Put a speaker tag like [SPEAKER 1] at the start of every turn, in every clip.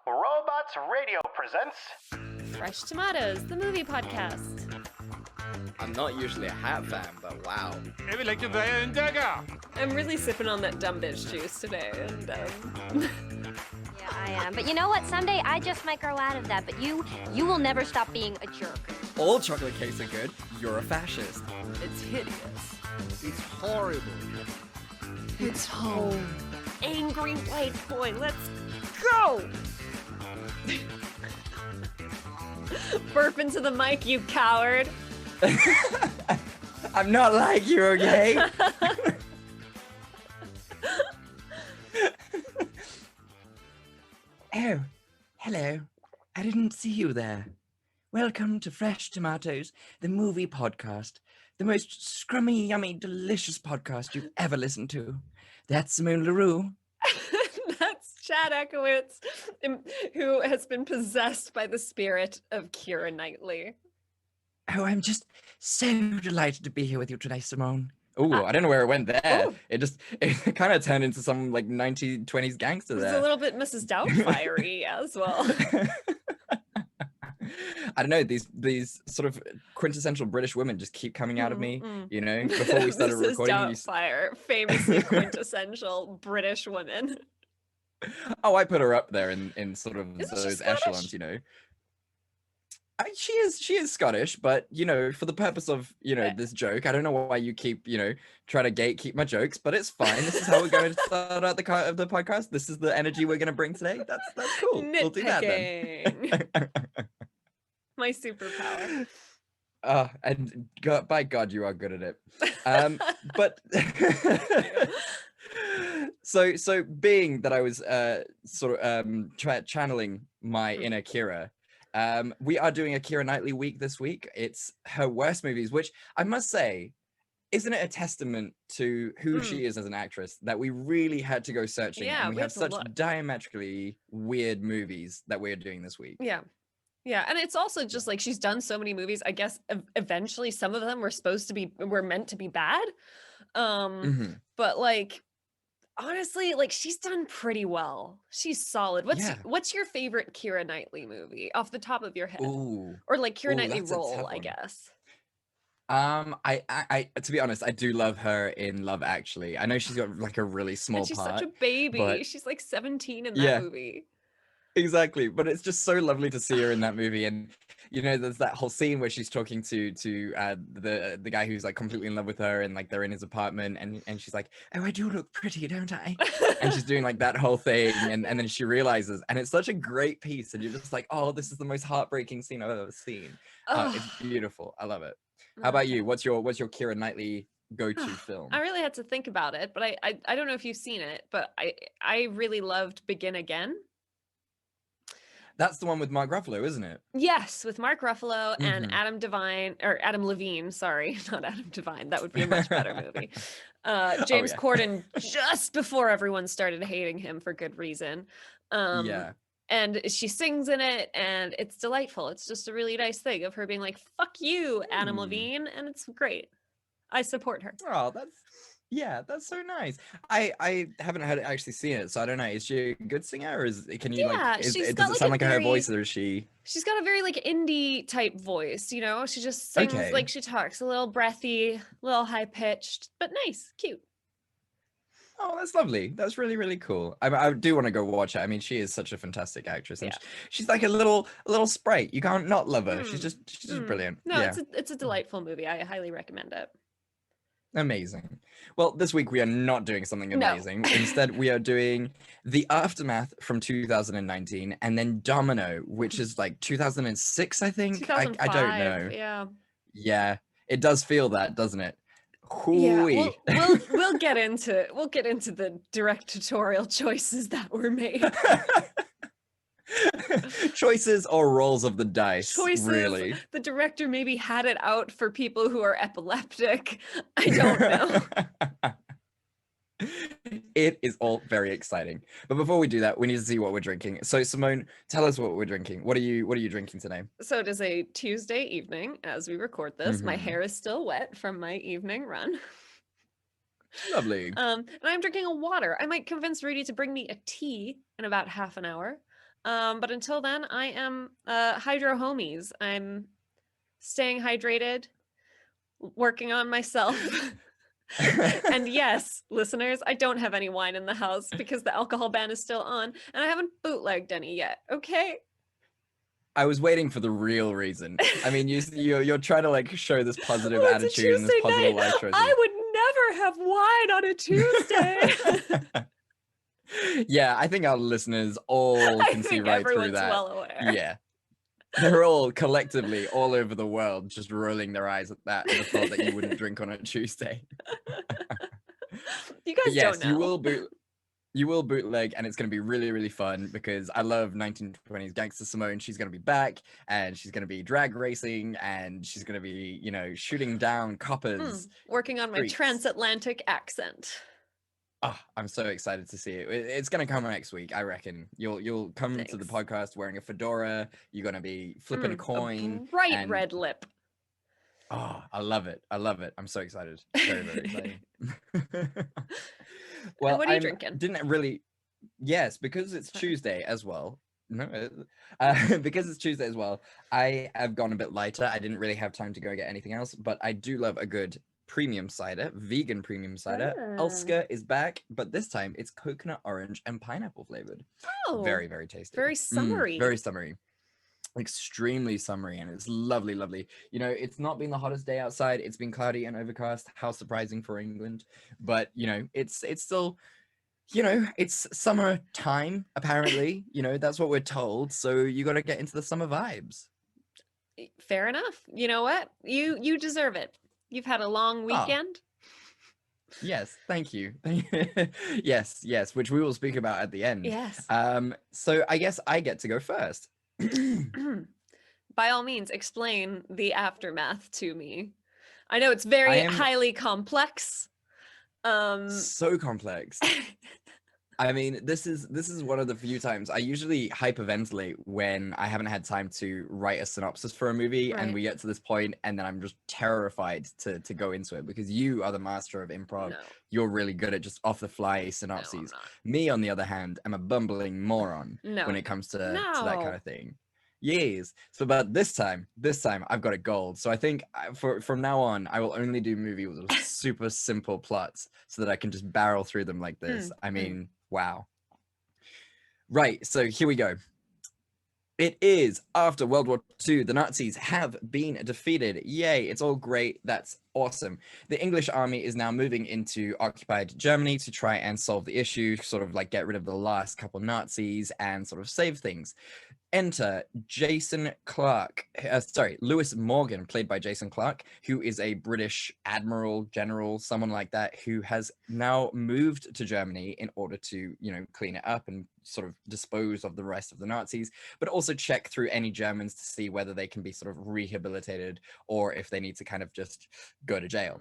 [SPEAKER 1] Robots Radio presents
[SPEAKER 2] Fresh Tomatoes, the movie podcast.
[SPEAKER 3] I'm not usually a hat fan, but wow.
[SPEAKER 4] Jeg vil ikke være en dagger.
[SPEAKER 2] I'm really sipping on that dumb bitch juice today, and
[SPEAKER 5] Yeah, I am. But you know what? Someday I just might grow out of that. But you will never stop being a jerk.
[SPEAKER 3] All chocolate cakes are good. You're a fascist.
[SPEAKER 2] it's hideous.
[SPEAKER 4] It's horrible.
[SPEAKER 2] It's home. Angry white boy, let's go! Burp into the mic, you coward.
[SPEAKER 3] I'm not like you, okay? Oh, hello. I didn't see you there. Welcome to Fresh Tomatoes, the movie podcast. The most scrummy, yummy, delicious podcast you've ever listened to. That's Simone LaRue.
[SPEAKER 2] That's Chad Ekowitz, who has been possessed by the spirit of Keira Knightley.
[SPEAKER 3] Oh, I'm just so delighted to be here with you today, Simone. Oh, I don't know where it went there.
[SPEAKER 2] Ooh.
[SPEAKER 3] It kind of turned into some like 1920s gangster
[SPEAKER 2] It's
[SPEAKER 3] there.
[SPEAKER 2] a little bit Mrs. Doubtfire-y as well.
[SPEAKER 3] I don't know, these sort of quintessential British women just keep coming out of me, you know, before we started
[SPEAKER 2] Mrs.
[SPEAKER 3] recording.
[SPEAKER 2] Doubtfire, famously quintessential British woman.
[SPEAKER 3] Oh, I put her up there in sort of
[SPEAKER 2] Isn't she
[SPEAKER 3] those
[SPEAKER 2] Scottish?
[SPEAKER 3] echelons, you know. She is Scottish, but you know, for the purpose of this joke, I don't know why you keep try to gatekeep my jokes, but it's fine. This is how we're going to start out the podcast. This is the energy we're going to bring today. That's cool. We'll do that then.
[SPEAKER 2] My superpower.
[SPEAKER 3] And by God, you are good at it. But so being that I was channeling my inner Keira. We are doing a Keira Knightley week this week. It's her worst movies, which I must say, isn't it a testament to who she is as an actress that we really had to go searching,
[SPEAKER 2] Yeah,
[SPEAKER 3] and we
[SPEAKER 2] we
[SPEAKER 3] have
[SPEAKER 2] had to
[SPEAKER 3] such
[SPEAKER 2] look.
[SPEAKER 3] diametrically weird movies that we're doing this week.
[SPEAKER 2] Yeah. And it's also just like she's done so many movies. I guess eventually some of them were meant to be bad. But like honestly, like she's done pretty well. She's solid. What's your favorite Keira Knightley movie off the top of your head?
[SPEAKER 3] Ooh.
[SPEAKER 2] Or like Keira
[SPEAKER 3] Ooh,
[SPEAKER 2] Knightley
[SPEAKER 3] that's a
[SPEAKER 2] role,
[SPEAKER 3] tough
[SPEAKER 2] I
[SPEAKER 3] one.
[SPEAKER 2] guess.
[SPEAKER 3] I to be honest, I do love her in Love Actually. I know she's got like a really small
[SPEAKER 2] And she's
[SPEAKER 3] part.
[SPEAKER 2] such a baby.
[SPEAKER 3] but-
[SPEAKER 2] She's like 17 in that
[SPEAKER 3] Yeah.
[SPEAKER 2] movie.
[SPEAKER 3] Exactly, but it's just so lovely to see her in that movie, and there's that whole scene where she's talking to the guy who's like completely in love with her, and like they're in his apartment, and she's like, "Oh, I do look pretty, don't I?" And she's doing like that whole thing, and then she realizes, and it's such a great piece, and you're just like, "Oh, this is the most heartbreaking scene I've ever seen." It's beautiful. I love it. How about you? What's your Keira Knightley go-to film?
[SPEAKER 2] I really had to think about it, but I don't know if you've seen it, but I really loved Begin Again.
[SPEAKER 3] That's the one with Mark Ruffalo, isn't it?
[SPEAKER 2] Yes, with Mark Ruffalo and
[SPEAKER 3] Mhm.
[SPEAKER 2] Adam Levine. Sorry, not Adam Devine. That would be a much better movie. James
[SPEAKER 3] yeah.
[SPEAKER 2] Corden, just before everyone started hating him for good reason.
[SPEAKER 3] Yeah.
[SPEAKER 2] And she sings in it, and it's delightful. It's just a really nice thing of her being like, "Fuck you, Adam Levine," and it's great. I support her.
[SPEAKER 3] Oh, that's so nice. I haven't actually seen it, so I don't know. Is she a good singer, or can you
[SPEAKER 2] Yeah,
[SPEAKER 3] like?
[SPEAKER 2] she's
[SPEAKER 3] Does
[SPEAKER 2] got,
[SPEAKER 3] it
[SPEAKER 2] like,
[SPEAKER 3] sound
[SPEAKER 2] a
[SPEAKER 3] like her
[SPEAKER 2] very-
[SPEAKER 3] voice, or is she?
[SPEAKER 2] She's got a very like indie type voice, you know? She just sings
[SPEAKER 3] Okay.
[SPEAKER 2] like she talks, a little breathy, a little high pitched, but nice, cute.
[SPEAKER 3] Oh, that's lovely. That's really, really cool. I do want to go watch it. I mean, she is such a fantastic actress, and
[SPEAKER 2] Yeah.
[SPEAKER 3] she's like a little sprite. You can't not love her. She's just brilliant.
[SPEAKER 2] No,
[SPEAKER 3] Yeah,
[SPEAKER 2] it's a delightful movie. I highly recommend it.
[SPEAKER 3] amazing. Well, this week we are not doing something
[SPEAKER 2] No.
[SPEAKER 3] amazing. Instead, we are doing The Aftermath from 2019, and then Domino, which is like 2006, I think. I don't
[SPEAKER 2] 2005,
[SPEAKER 3] know.
[SPEAKER 2] Yeah.
[SPEAKER 3] Yeah, it does feel that, doesn't it?
[SPEAKER 2] Yeah.
[SPEAKER 3] Hooey.
[SPEAKER 2] We'll get into the directorial choices that were made.
[SPEAKER 3] Choices or rolls of the dice,
[SPEAKER 2] Choices.
[SPEAKER 3] really.
[SPEAKER 2] The director maybe had it out for people who are epileptic. I don't know.
[SPEAKER 3] It is all very exciting. But before we do that, we need to see what we're drinking. So Simone, tell us what we're drinking. What are you drinking today?
[SPEAKER 2] So it is a Tuesday evening as we record this. My
[SPEAKER 3] Mhm.
[SPEAKER 2] hair is still wet from my evening run.
[SPEAKER 3] Lovely.
[SPEAKER 2] And I'm drinking a water. I might convince Rudy to bring me a tea in about half an hour. But until then, I am hydro homies. I'm staying hydrated, working on myself. And yes, listeners, I don't have any wine in the house because the alcohol ban is still on, and I haven't bootlegged any yet. Okay.
[SPEAKER 3] I was waiting for the real reason. I mean, you're trying to like show this positive
[SPEAKER 2] Oh, it's a
[SPEAKER 3] attitude and this
[SPEAKER 2] Tuesday
[SPEAKER 3] positive
[SPEAKER 2] night.
[SPEAKER 3] life choices.
[SPEAKER 2] I would never have wine on a Tuesday.
[SPEAKER 3] Yeah, I think our listeners all
[SPEAKER 2] I
[SPEAKER 3] can see
[SPEAKER 2] think
[SPEAKER 3] right through
[SPEAKER 2] everyone's
[SPEAKER 3] that.
[SPEAKER 2] well aware.
[SPEAKER 3] Yeah. They're all collectively all over the world just rolling their eyes at that, at the thought that you wouldn't drink on a Tuesday.
[SPEAKER 2] You guys
[SPEAKER 3] Yes,
[SPEAKER 2] don't know.
[SPEAKER 3] you will bootleg, and it's going to be really, really fun because I love 1920s Gangster Simone. She's going to be back, and she's going to be drag racing, and she's going to be, you know, shooting down coppers.
[SPEAKER 2] Working on my
[SPEAKER 3] Freaks.
[SPEAKER 2] transatlantic accent.
[SPEAKER 3] Oh, I'm so excited to see it. It's going to come next week, I reckon. You'll come to the
[SPEAKER 2] Thanks.
[SPEAKER 3] podcast wearing a fedora. You're going to be flipping a coin.
[SPEAKER 2] Bright
[SPEAKER 3] and-
[SPEAKER 2] red lip.
[SPEAKER 3] Oh, I love it. I love it. I'm so excited. Very, very excited. Well,
[SPEAKER 2] what are you drinking?
[SPEAKER 3] Didn't really. Yes, because it's Tuesday as well. No, because it's Tuesday as well. I have gone a bit lighter. I didn't really have time to go get anything else, but I do love a good premium cider, vegan premium cider. Elska is back, but this time it's coconut orange and pineapple flavored.
[SPEAKER 2] Oh,
[SPEAKER 3] Very, very tasty.
[SPEAKER 2] very summery.
[SPEAKER 3] Very summery. Extremely summery, and it's lovely, lovely. You know, it's not been the hottest day outside. It's been cloudy and overcast. How surprising for England, but you know, it's still, you know, it's summertime apparently. You know, that's what we're told. So you got to get into the summer vibes.
[SPEAKER 2] Fair enough. You know what? You deserve it. You've had a long weekend.
[SPEAKER 3] Yes, thank you. Yes, which we will speak about at the end.
[SPEAKER 2] Yes.
[SPEAKER 3] So I guess I get to go first.
[SPEAKER 2] By all means, explain the aftermath to me. I know it's very highly complex.
[SPEAKER 3] So complex. I mean, this is one of the few times I usually hyperventilate when I haven't had time to write a synopsis for a movie, and we get to this point, and then I'm just terrified to go into it because you are the master of improv.
[SPEAKER 2] No.
[SPEAKER 3] You're really good at just off the fly synopses.
[SPEAKER 2] No,
[SPEAKER 3] Me, on the other hand, am a bumbling moron when it comes to that kind of thing. Yes. So, but this time I've got it gold. So I think from now on, I will only do movies with super simple plots so that I can just barrel through them like this. I mean, wow. Right. So here we go. It is after World War II. The Nazis have been defeated. Yay. It's all great. That's awesome. The English army is now moving into occupied Germany to try and solve the issue, sort of like get rid of the last couple Nazis and sort of save things. Enter Lewis Morgan, played by Jason Clarke, who is a British admiral, general, someone like that, who has now moved to Germany in order to, you know, clean it up and sort of dispose of the rest of the Nazis, but also check through any Germans to see whether they can be sort of rehabilitated or if they need to kind of just go to jail.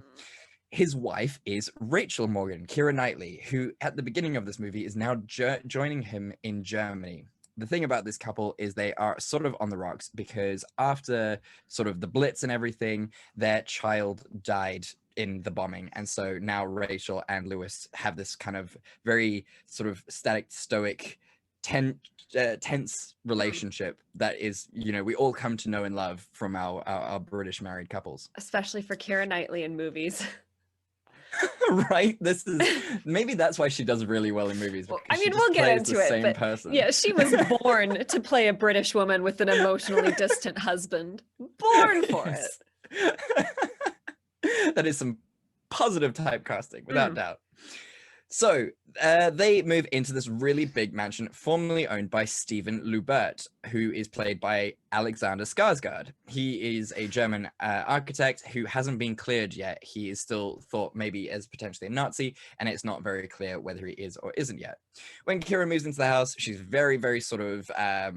[SPEAKER 3] His wife is Rachel Morgan, Keira Knightley, who at the beginning of this movie is now joining him in Germany. The thing about this couple is they are sort of on the rocks because after sort of the Blitz and everything, their child died in the bombing. And so now Rachel and Lewis have this kind of very sort of static, stoic, tense relationship that is, you know, we all come to know and love from our British married couples.
[SPEAKER 2] Especially for Keira Knightley in movies.
[SPEAKER 3] Right? This is maybe that's why she does really well in movies.
[SPEAKER 2] Well, I mean, we'll get into it, but
[SPEAKER 3] person.
[SPEAKER 2] Yeah, she was born to play a British woman with an emotionally distant husband. Born for it.
[SPEAKER 3] That is some positive typecasting, without doubt. So they move into this really big mansion formerly owned by Stephen Lubert, who is played by Alexander Skarsgård. He is a German architect who hasn't been cleared yet. He is still thought maybe as potentially a Nazi, and it's not very clear whether he is or isn't yet. When Keira moves into the house, she's very, very sort of at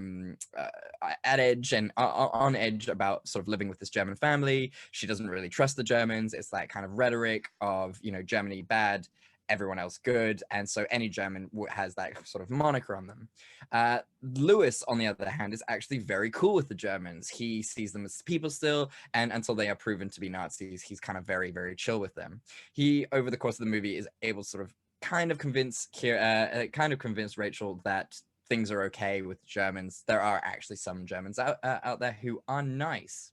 [SPEAKER 3] edge and on edge about sort of living with this German family. She doesn't really trust the Germans. It's that kind of rhetoric of, you know, Germany bad, everyone else good, and so any German has that sort of moniker on them. Lewis, on the other hand, is actually very cool with the Germans. He sees them as people still, and until they are proven to be Nazis, he's kind of very, very chill with them. He, over the course of the movie, is able to sort of kind of convince Rachel that things are okay with Germans. There are actually some Germans out there who are nice.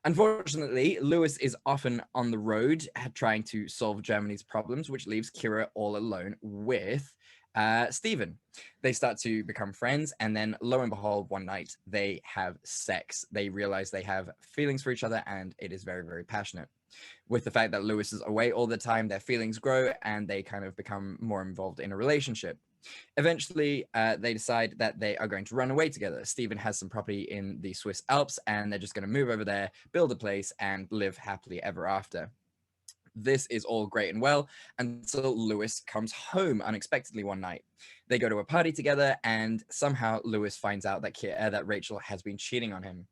[SPEAKER 3] Unfortunately, Lewis is often on the road trying to solve Germany's problems, which leaves Keira all alone with Stephen. They start to become friends, and then lo and behold, one night they have sex. They realize they have feelings for each other, and it is very, very passionate. With the fact that Lewis is away all the time, their feelings grow, and they kind of become more involved in a relationship. Eventually, they decide that they are going to run away together. Stephen has some property in the Swiss Alps, and they're just going to move over there, build a place, and live happily ever after. This is all great and well until Lewis comes home unexpectedly one night. They go to a party together, and somehow Lewis finds out that that Rachel has been cheating on him.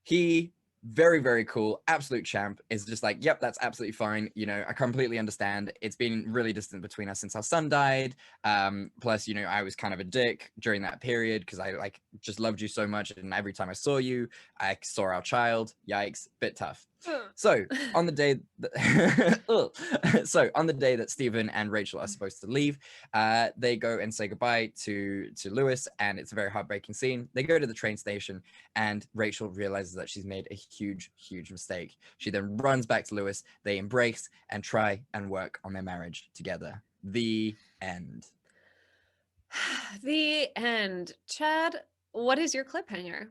[SPEAKER 3] He, very, very cool, absolute champ, is just like, yep, that's absolutely fine. You know, I completely understand. It's been really distant between us since our son died. Plus, you know, I was kind of a dick during that period because I like just loved you so much. And every time I saw you, I saw our child. Yikes, bit tough. So on the day that Stephen and Rachel are supposed to leave, they go and say goodbye to Lewis, and it's a very heartbreaking scene. They go to the train station, and Rachel realizes that she's made a huge, huge mistake. She then runs back to Lewis. They embrace and try and work on their marriage together. The end.
[SPEAKER 2] The end. Chad, what is your cliffhanger?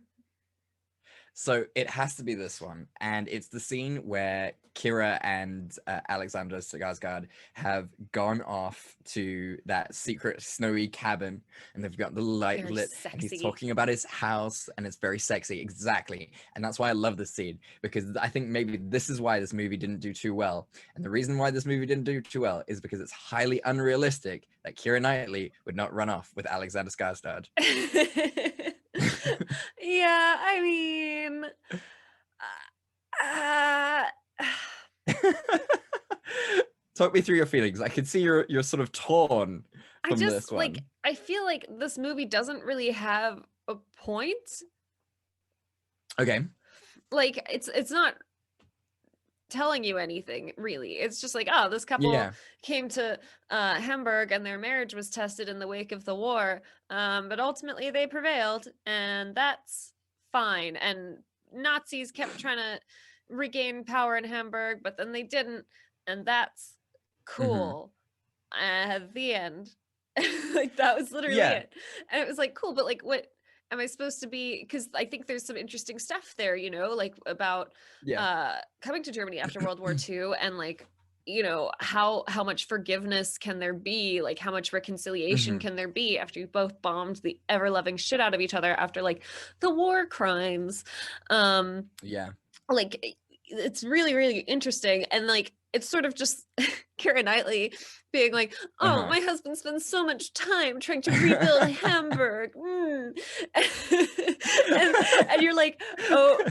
[SPEAKER 3] So it has to be this one, and it's the scene where Keira and Alexander Skarsgård have gone off to that secret snowy cabin, and they've got the light
[SPEAKER 2] Very
[SPEAKER 3] lit, and he's talking about his house, and it's very sexy, exactly. And that's why I love this scene, because I think maybe this is why this movie didn't do too well. And the reason why this movie didn't do too well is because it's highly unrealistic that Keira Knightley would not run off with Alexander Skarsgård.
[SPEAKER 2] Yeah, I mean,
[SPEAKER 3] talk me through your feelings. I can see you're sort of torn from this one.
[SPEAKER 2] like, I feel like this movie doesn't really have a point.
[SPEAKER 3] Okay.
[SPEAKER 2] Like, it's not telling you anything really. It's just like, oh, this couple came to Hamburg and their marriage was tested in the wake of the war, but ultimately they prevailed, and that's fine. And Nazis kept trying to regain power in Hamburg, but then they didn't, and that's cool. At the end. Like, that was literally it. And it was like, cool, but like, what am I supposed to be? Because I think there's some interesting stuff there, you know, like about coming to Germany after World War II, and like, you know, how much forgiveness can there be? Like, how much reconciliation can there be after you both bombed the ever-loving shit out of each other after like the war crimes? Like, it's really, really interesting. And like, it's sort of just Keira Knightley being like, oh, my husband spends so much time trying to rebuild Hamburg. And you're like, oh,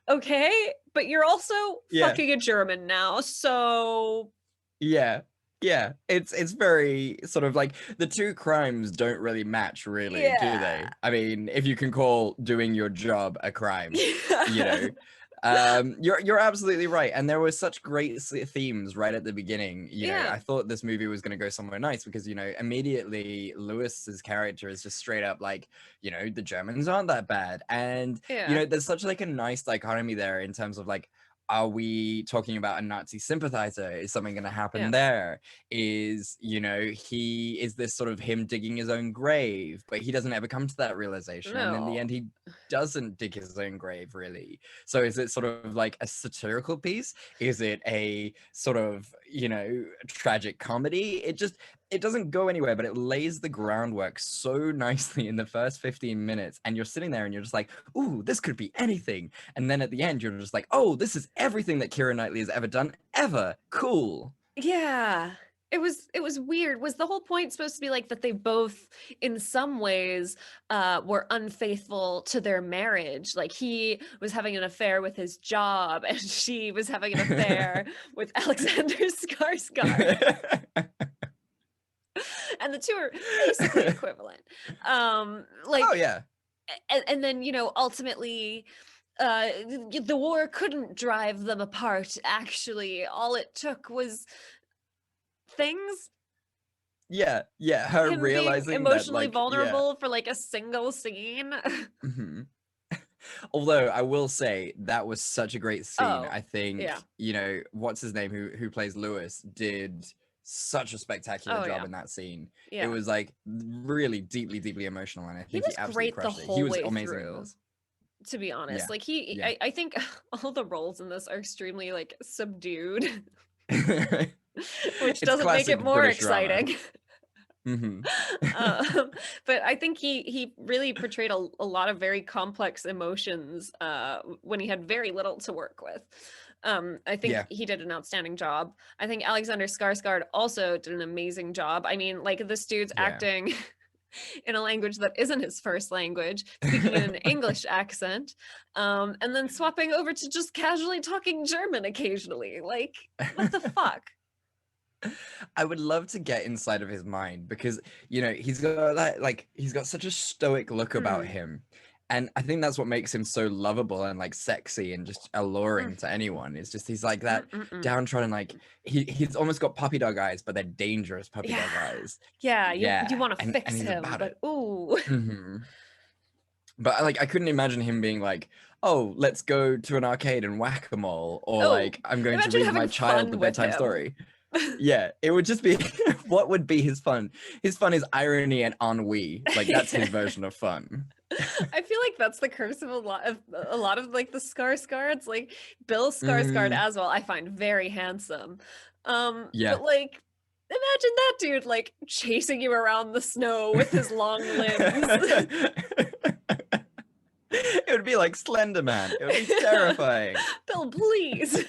[SPEAKER 2] okay, but you're also fucking a German now, so
[SPEAKER 3] it's very sort of like the two crimes don't really match, really, do they? I mean, if you can call doing your job a crime, you know. You're absolutely right, and there were such great themes right at the beginning. You know, I thought this movie was going to go somewhere nice because, you know, immediately Lewis's character is just straight up like, you know, the Germans aren't that bad, and you know, there's such like a nice dichotomy there in terms of like, are we talking about a Nazi sympathizer? Is something going to happen there? Is, you know, he is this sort of him digging his own grave, but he doesn't ever come to that realization. And in the end, he doesn't dig his own grave, really. So is it sort of like a satirical piece? Is it a sort of, you know, tragic comedy? It doesn't go anywhere, but it lays the groundwork so nicely in the first 15 minutes. And you're sitting there and you're just like, ooh, this could be anything. And then at the end, you're just like, oh, this is everything that Keira Knightley has ever done, ever. Cool.
[SPEAKER 2] Yeah. It was weird. Was the whole point supposed to be like that they both, in some ways, were unfaithful to their marriage? Like, he was having an affair with his job, and she was having an affair with Alexander Skarsgård. And the two are basically equivalent. Like,
[SPEAKER 3] oh yeah.
[SPEAKER 2] And then, you know, ultimately, the war couldn't drive them apart. Actually, all it took was things.
[SPEAKER 3] her
[SPEAKER 2] Him being
[SPEAKER 3] realizing
[SPEAKER 2] emotionally
[SPEAKER 3] that, like,
[SPEAKER 2] vulnerable for like a single scene.
[SPEAKER 3] Mhm. Although I will say that was such a great scene.
[SPEAKER 2] Oh,
[SPEAKER 3] I think,
[SPEAKER 2] yeah.
[SPEAKER 3] you know, what's his name who plays Lewis did such a spectacular
[SPEAKER 2] Oh,
[SPEAKER 3] job
[SPEAKER 2] yeah.
[SPEAKER 3] in that scene. It
[SPEAKER 2] Yeah.
[SPEAKER 3] was like really deeply emotional, and I
[SPEAKER 2] He
[SPEAKER 3] think he
[SPEAKER 2] was
[SPEAKER 3] absolutely
[SPEAKER 2] great the
[SPEAKER 3] crushed it. He
[SPEAKER 2] whole
[SPEAKER 3] was
[SPEAKER 2] way
[SPEAKER 3] amazing in
[SPEAKER 2] through,
[SPEAKER 3] this.
[SPEAKER 2] to be honest.
[SPEAKER 3] Yeah.
[SPEAKER 2] Like
[SPEAKER 3] Yeah.
[SPEAKER 2] I think all the roles in this are extremely like subdued, which
[SPEAKER 3] It's
[SPEAKER 2] doesn't make it
[SPEAKER 3] classic
[SPEAKER 2] more
[SPEAKER 3] British drama.
[SPEAKER 2] exciting.
[SPEAKER 3] Hmm.
[SPEAKER 2] But I think he really portrayed a lot of very complex emotions when he had very little to work with. I think
[SPEAKER 3] Yeah.
[SPEAKER 2] he did an outstanding job. I think Alexander Skarsgård also did an amazing job. I mean, like this dude's
[SPEAKER 3] Yeah.
[SPEAKER 2] acting in a language that isn't his first language, speaking in an English accent, and then swapping over to just casually talking German occasionally. Like, what the fuck?
[SPEAKER 3] I would love to get inside of his mind because, you know, he's got that, like, he's got such a stoic look about
[SPEAKER 2] Mm.
[SPEAKER 3] him. And I think that's what makes him so lovable and like sexy and just alluring to anyone. It's just he's like that downtrodden, like he's almost got puppy dog eyes, but they're dangerous puppy dog eyes.
[SPEAKER 2] Yeah, you
[SPEAKER 3] Yeah,
[SPEAKER 2] want to
[SPEAKER 3] and
[SPEAKER 2] fix
[SPEAKER 3] he's
[SPEAKER 2] him,
[SPEAKER 3] about
[SPEAKER 2] but
[SPEAKER 3] it.
[SPEAKER 2] ooh.
[SPEAKER 3] But like I couldn't imagine him being like, oh, let's go to an arcade and whack-a-mole, or
[SPEAKER 2] Oh,
[SPEAKER 3] like I'm going to
[SPEAKER 2] imagine
[SPEAKER 3] read my
[SPEAKER 2] having
[SPEAKER 3] child
[SPEAKER 2] fun
[SPEAKER 3] the
[SPEAKER 2] with
[SPEAKER 3] bedtime
[SPEAKER 2] him.
[SPEAKER 3] story. Yeah, it would just be what would be his fun? His fun is irony and ennui. Like that's his version of fun.
[SPEAKER 2] I feel like that's the curse of a lot of like the Skarsgårds, like Bill Skarsgård as well. I find very handsome,
[SPEAKER 3] Yeah.
[SPEAKER 2] but like imagine that dude like chasing you around the snow with his long limbs.
[SPEAKER 3] It would be like Slender Man. It would be terrifying.
[SPEAKER 2] Bill, please.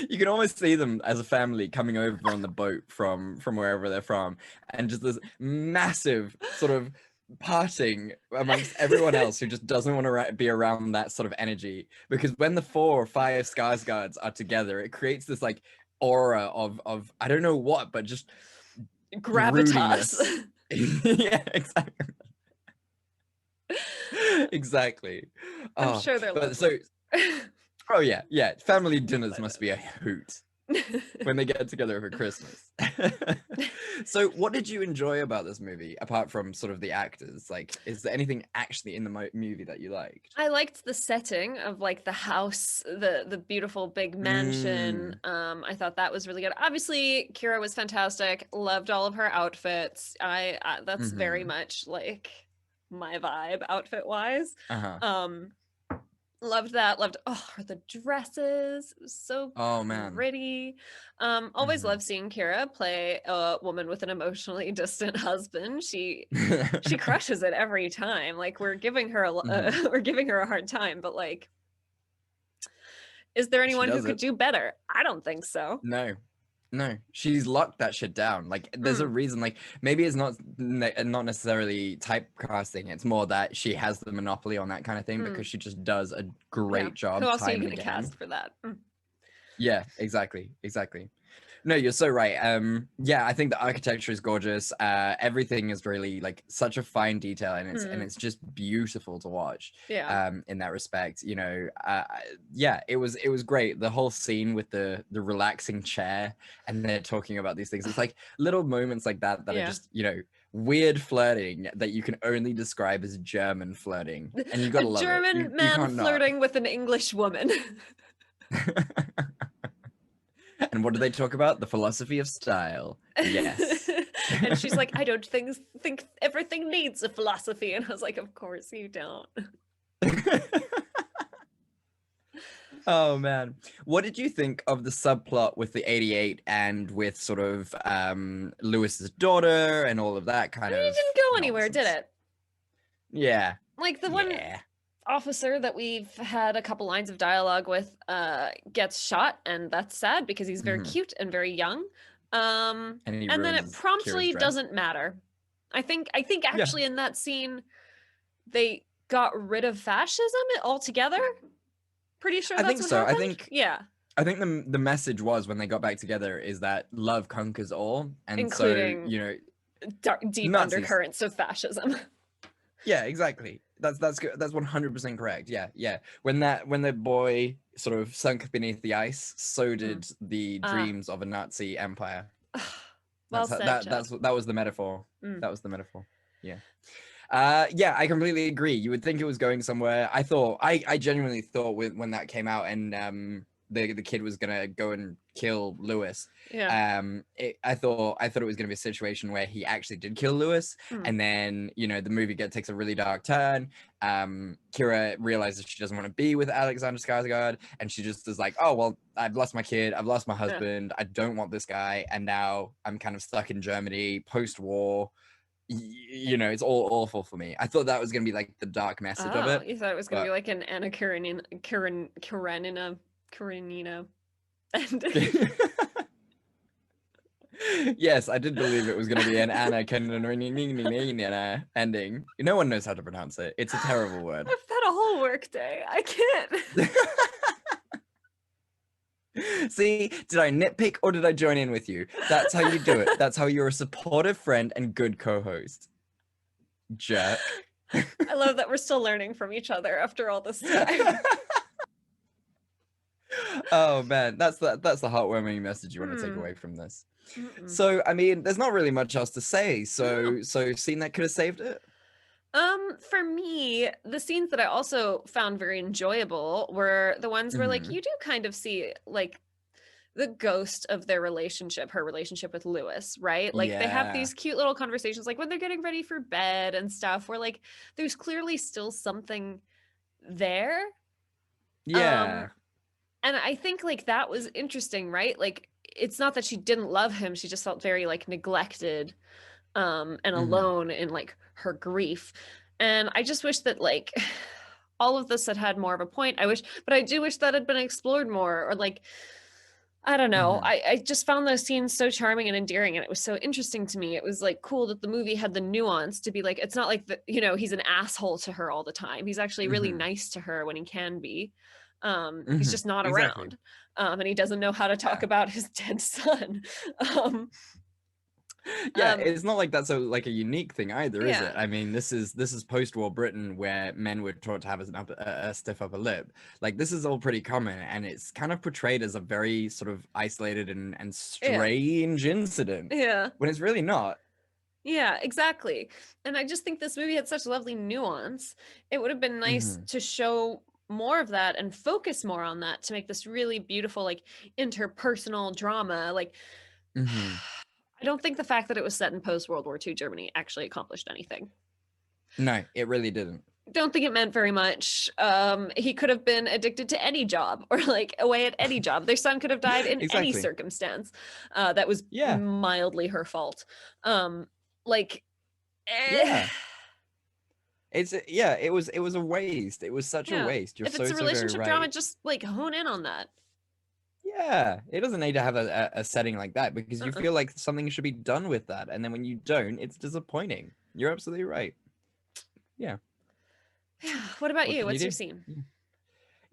[SPEAKER 3] You can almost see them as a family coming over on the boat from wherever they're from, and just this massive sort of parting amongst everyone else who just doesn't want to be around that sort of energy. Because when the 4 or 5 Skarsgårds are together, it creates this like aura of I don't know what, but just
[SPEAKER 2] Gravitas.
[SPEAKER 3] broodiness. Yeah, exactly. Exactly.
[SPEAKER 2] I'm sure they're
[SPEAKER 3] but
[SPEAKER 2] lovely.
[SPEAKER 3] Oh yeah, family dinners must be a hoot when they get together over Christmas. So what did you enjoy about this movie apart from sort of the actors? Like, is there anything actually in the movie that you liked?
[SPEAKER 2] I liked the setting of like the house, the beautiful big mansion. I thought that was really good. Obviously, Keira was fantastic. Loved all of her outfits. I that's very much like my vibe outfit wise. Loved that. Loved the dresses. It was so pretty. Always loved seeing Keira play a woman with an emotionally distant husband. She crushes it every time. Like we're giving her we're giving her a hard time, but like, is there anyone who could do better? I don't think so.
[SPEAKER 3] No, she's locked that shit down. Like, there's a reason. Like, maybe it's not necessarily typecasting. It's more that she has the monopoly on that kind of thing because she just does a great job.
[SPEAKER 2] Who else are you
[SPEAKER 3] time
[SPEAKER 2] going
[SPEAKER 3] and
[SPEAKER 2] to
[SPEAKER 3] again.
[SPEAKER 2] cast for that?
[SPEAKER 3] Yeah, exactly. No, you're so right. Yeah, I think the architecture is gorgeous. Everything is really like such a fine detail, and it's just beautiful to watch.
[SPEAKER 2] Yeah.
[SPEAKER 3] In that respect, you know, yeah, it was great. The whole scene with the relaxing chair, and they're talking about these things. It's like little moments like that are just, you know, weird flirting that you can only describe as German flirting, and you gotta love it.
[SPEAKER 2] German man flirting with an English woman.
[SPEAKER 3] And what do they talk about? The philosophy of style. Yes.
[SPEAKER 2] And she's like, I don't think everything needs a philosophy. And I was like, of course you don't.
[SPEAKER 3] Oh man, what did you think of the subplot with the 88 and with sort of Lewis's daughter and all of that kind of?
[SPEAKER 2] It didn't go anywhere, did it?
[SPEAKER 3] Yeah.
[SPEAKER 2] Like the one officer that we've had a couple lines of dialogue with gets shot, and that's sad because he's very cute and very young. And then it promptly doesn't matter. I think actually in that scene they got rid of fascism altogether. Pretty sure that's what happened. I think
[SPEAKER 3] the message was when they got back together is that love conquers all, and
[SPEAKER 2] including,
[SPEAKER 3] so, you know,
[SPEAKER 2] deep
[SPEAKER 3] Nazis.
[SPEAKER 2] undercurrents of fascism.
[SPEAKER 3] Yeah, exactly. That's good. That's 100% correct. Yeah. When the boy sort of sunk beneath the ice, so did the dreams of a Nazi empire.
[SPEAKER 2] Well said, Jeff.
[SPEAKER 3] That was the metaphor.
[SPEAKER 2] Mm.
[SPEAKER 3] That was the metaphor. Yeah. Yeah, I completely agree. You would think it was going somewhere. I genuinely thought when that came out and the kid was gonna go and kill Lewis.
[SPEAKER 2] Yeah.
[SPEAKER 3] I thought it was gonna be a situation where he actually did kill Lewis,
[SPEAKER 2] Hmm.
[SPEAKER 3] and then the movie takes a really dark turn. Keira realizes she doesn't want to be with Alexander Skarsgård, and she just is like, oh well, I've lost my kid, I've lost my husband, I don't want this guy, and now I'm kind of stuck in Germany post-war. It's all awful for me. I thought that was gonna be like the dark message of it.
[SPEAKER 2] You thought it was gonna be like an Anna Karenina ending.
[SPEAKER 3] Yes, I did believe it was going to be an Anna Karenina ending. No one knows how to pronounce it. It's a terrible word.
[SPEAKER 2] I've had a whole work day. I can't.
[SPEAKER 3] See, did I nitpick or did I join in with you? That's how you do it. That's how you're a supportive friend and good co-host. Jerk.
[SPEAKER 2] I love that we're still learning from each other after all this time.
[SPEAKER 3] Oh man, that's the heartwarming message you want to take away from this.
[SPEAKER 2] Mm-mm.
[SPEAKER 3] So I mean, there's not really much else to say. So scene that could have saved it.
[SPEAKER 2] For me, the scenes that I also found very enjoyable were the ones where like you do kind of see like the ghost of their relationship, her relationship with Lewis, right? Like they have these cute little conversations like when they're getting ready for bed and stuff where like there's clearly still something there.
[SPEAKER 3] Yeah.
[SPEAKER 2] And I think like that was interesting, right? Like it's not that she didn't love him, she just felt very like neglected and alone in like her grief. And I just wish that like all of this had more of a point. But I do wish that had been explored more, or like I don't know. I just found those scenes so charming and endearing, and it was so interesting to me. It was like cool that the movie had the nuance to be like, it's not like he's an asshole to her all the time. He's actually really nice to her when he can be. He's just not around. And he doesn't know how to talk about his dead son.
[SPEAKER 3] It's not like that's a unique thing either, is it? I mean, this is post-war Britain where men were taught to have a stiff upper lip. Like this is all pretty common, and it's kind of portrayed as a very sort of isolated and strange incident.
[SPEAKER 2] Yeah.
[SPEAKER 3] When it's really not.
[SPEAKER 2] Yeah, exactly. And I just think this movie had such lovely nuance. It would have been nice to show more of that and focus more on that to make this really beautiful like interpersonal drama. Like I don't think the fact that it was set in post-World War II Germany actually accomplished anything.
[SPEAKER 3] No, it really didn't.
[SPEAKER 2] Don't think it meant very much. He could have been addicted to any job or like away at any job. Their son could have died in any circumstance that was mildly her fault.
[SPEAKER 3] It was a waste. It was such a waste. You're
[SPEAKER 2] if it's a relationship drama, just like hone in on that.
[SPEAKER 3] Yeah, it doesn't need to have a setting like that because you feel like something should be done with that, and then when you don't, it's disappointing. You're absolutely right. Yeah.
[SPEAKER 2] What about you? What's your scene?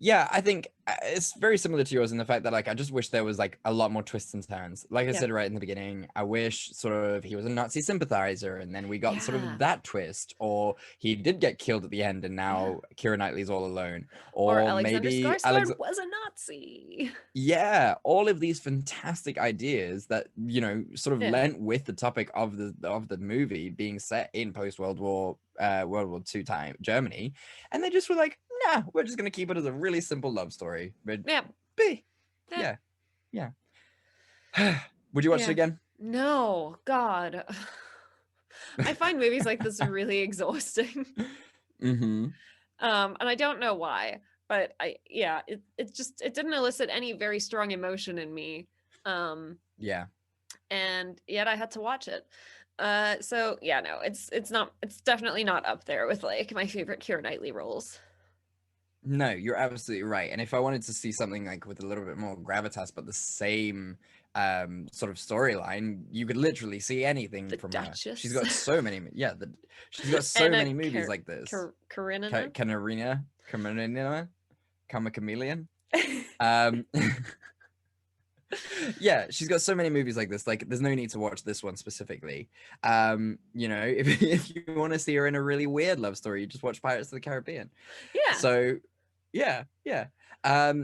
[SPEAKER 3] Yeah, I think it's very similar to yours in the fact that like I just wish there was like a lot more twists and turns. Like I said right in the beginning, I wish sort of he was a Nazi sympathizer and then we got sort of that twist, or he did get killed at the end and now Keira Knightley's all alone, or
[SPEAKER 2] Alexander
[SPEAKER 3] maybe
[SPEAKER 2] Skarsgård was a Nazi.
[SPEAKER 3] Yeah, all of these fantastic ideas that sort of lent with the topic of the movie being set in post-World War World War II time Germany, and they just were like, nah, we're just gonna keep it as a really simple love story. But yeah. Would you watch it again?
[SPEAKER 2] No, God. I find movies like this really exhausting. And I don't know why, but it didn't elicit any very strong emotion in me. And yet I had to watch it. It's definitely not up there with like my favorite Keira Knightley roles.
[SPEAKER 3] No, you're absolutely right. And if I wanted to see something like with a little bit more gravitas, but the same sort of storyline, you could literally see anything from
[SPEAKER 2] Duchess.
[SPEAKER 3] her. She's got so many. She's got so many movies like this.
[SPEAKER 2] Karenina,
[SPEAKER 3] Kama Chameleon. Yeah, she's got so many movies like this. Like, there's no need to watch this one specifically. If you want to see her in a really weird love story, you just watch Pirates of the Caribbean.
[SPEAKER 2] Yeah.
[SPEAKER 3] So, yeah.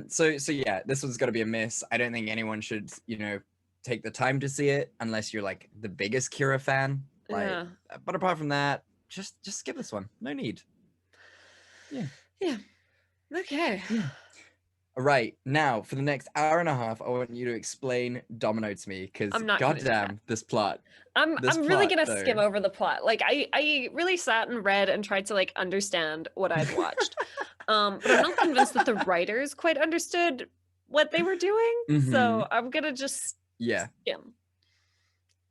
[SPEAKER 3] So yeah, this one's got to be a miss. I don't think anyone should, take the time to see it unless you're like the biggest Kira fan. Like,
[SPEAKER 2] Yeah.
[SPEAKER 3] but apart from that, just skip this one. No need. Yeah.
[SPEAKER 2] Yeah. Okay.
[SPEAKER 3] Yeah. All right, now for the next hour and a half, I want you to explain Domino to me because
[SPEAKER 2] I'm not gonna do that.
[SPEAKER 3] goddamn, this plot.
[SPEAKER 2] I'm
[SPEAKER 3] This
[SPEAKER 2] really
[SPEAKER 3] plot,
[SPEAKER 2] gonna skim
[SPEAKER 3] though.
[SPEAKER 2] over the plot. Like I really sat and read and tried to like understand what I'd watched. But I'm not convinced that the writers quite understood what they were doing. So I'm gonna just
[SPEAKER 3] Yeah.
[SPEAKER 2] skim.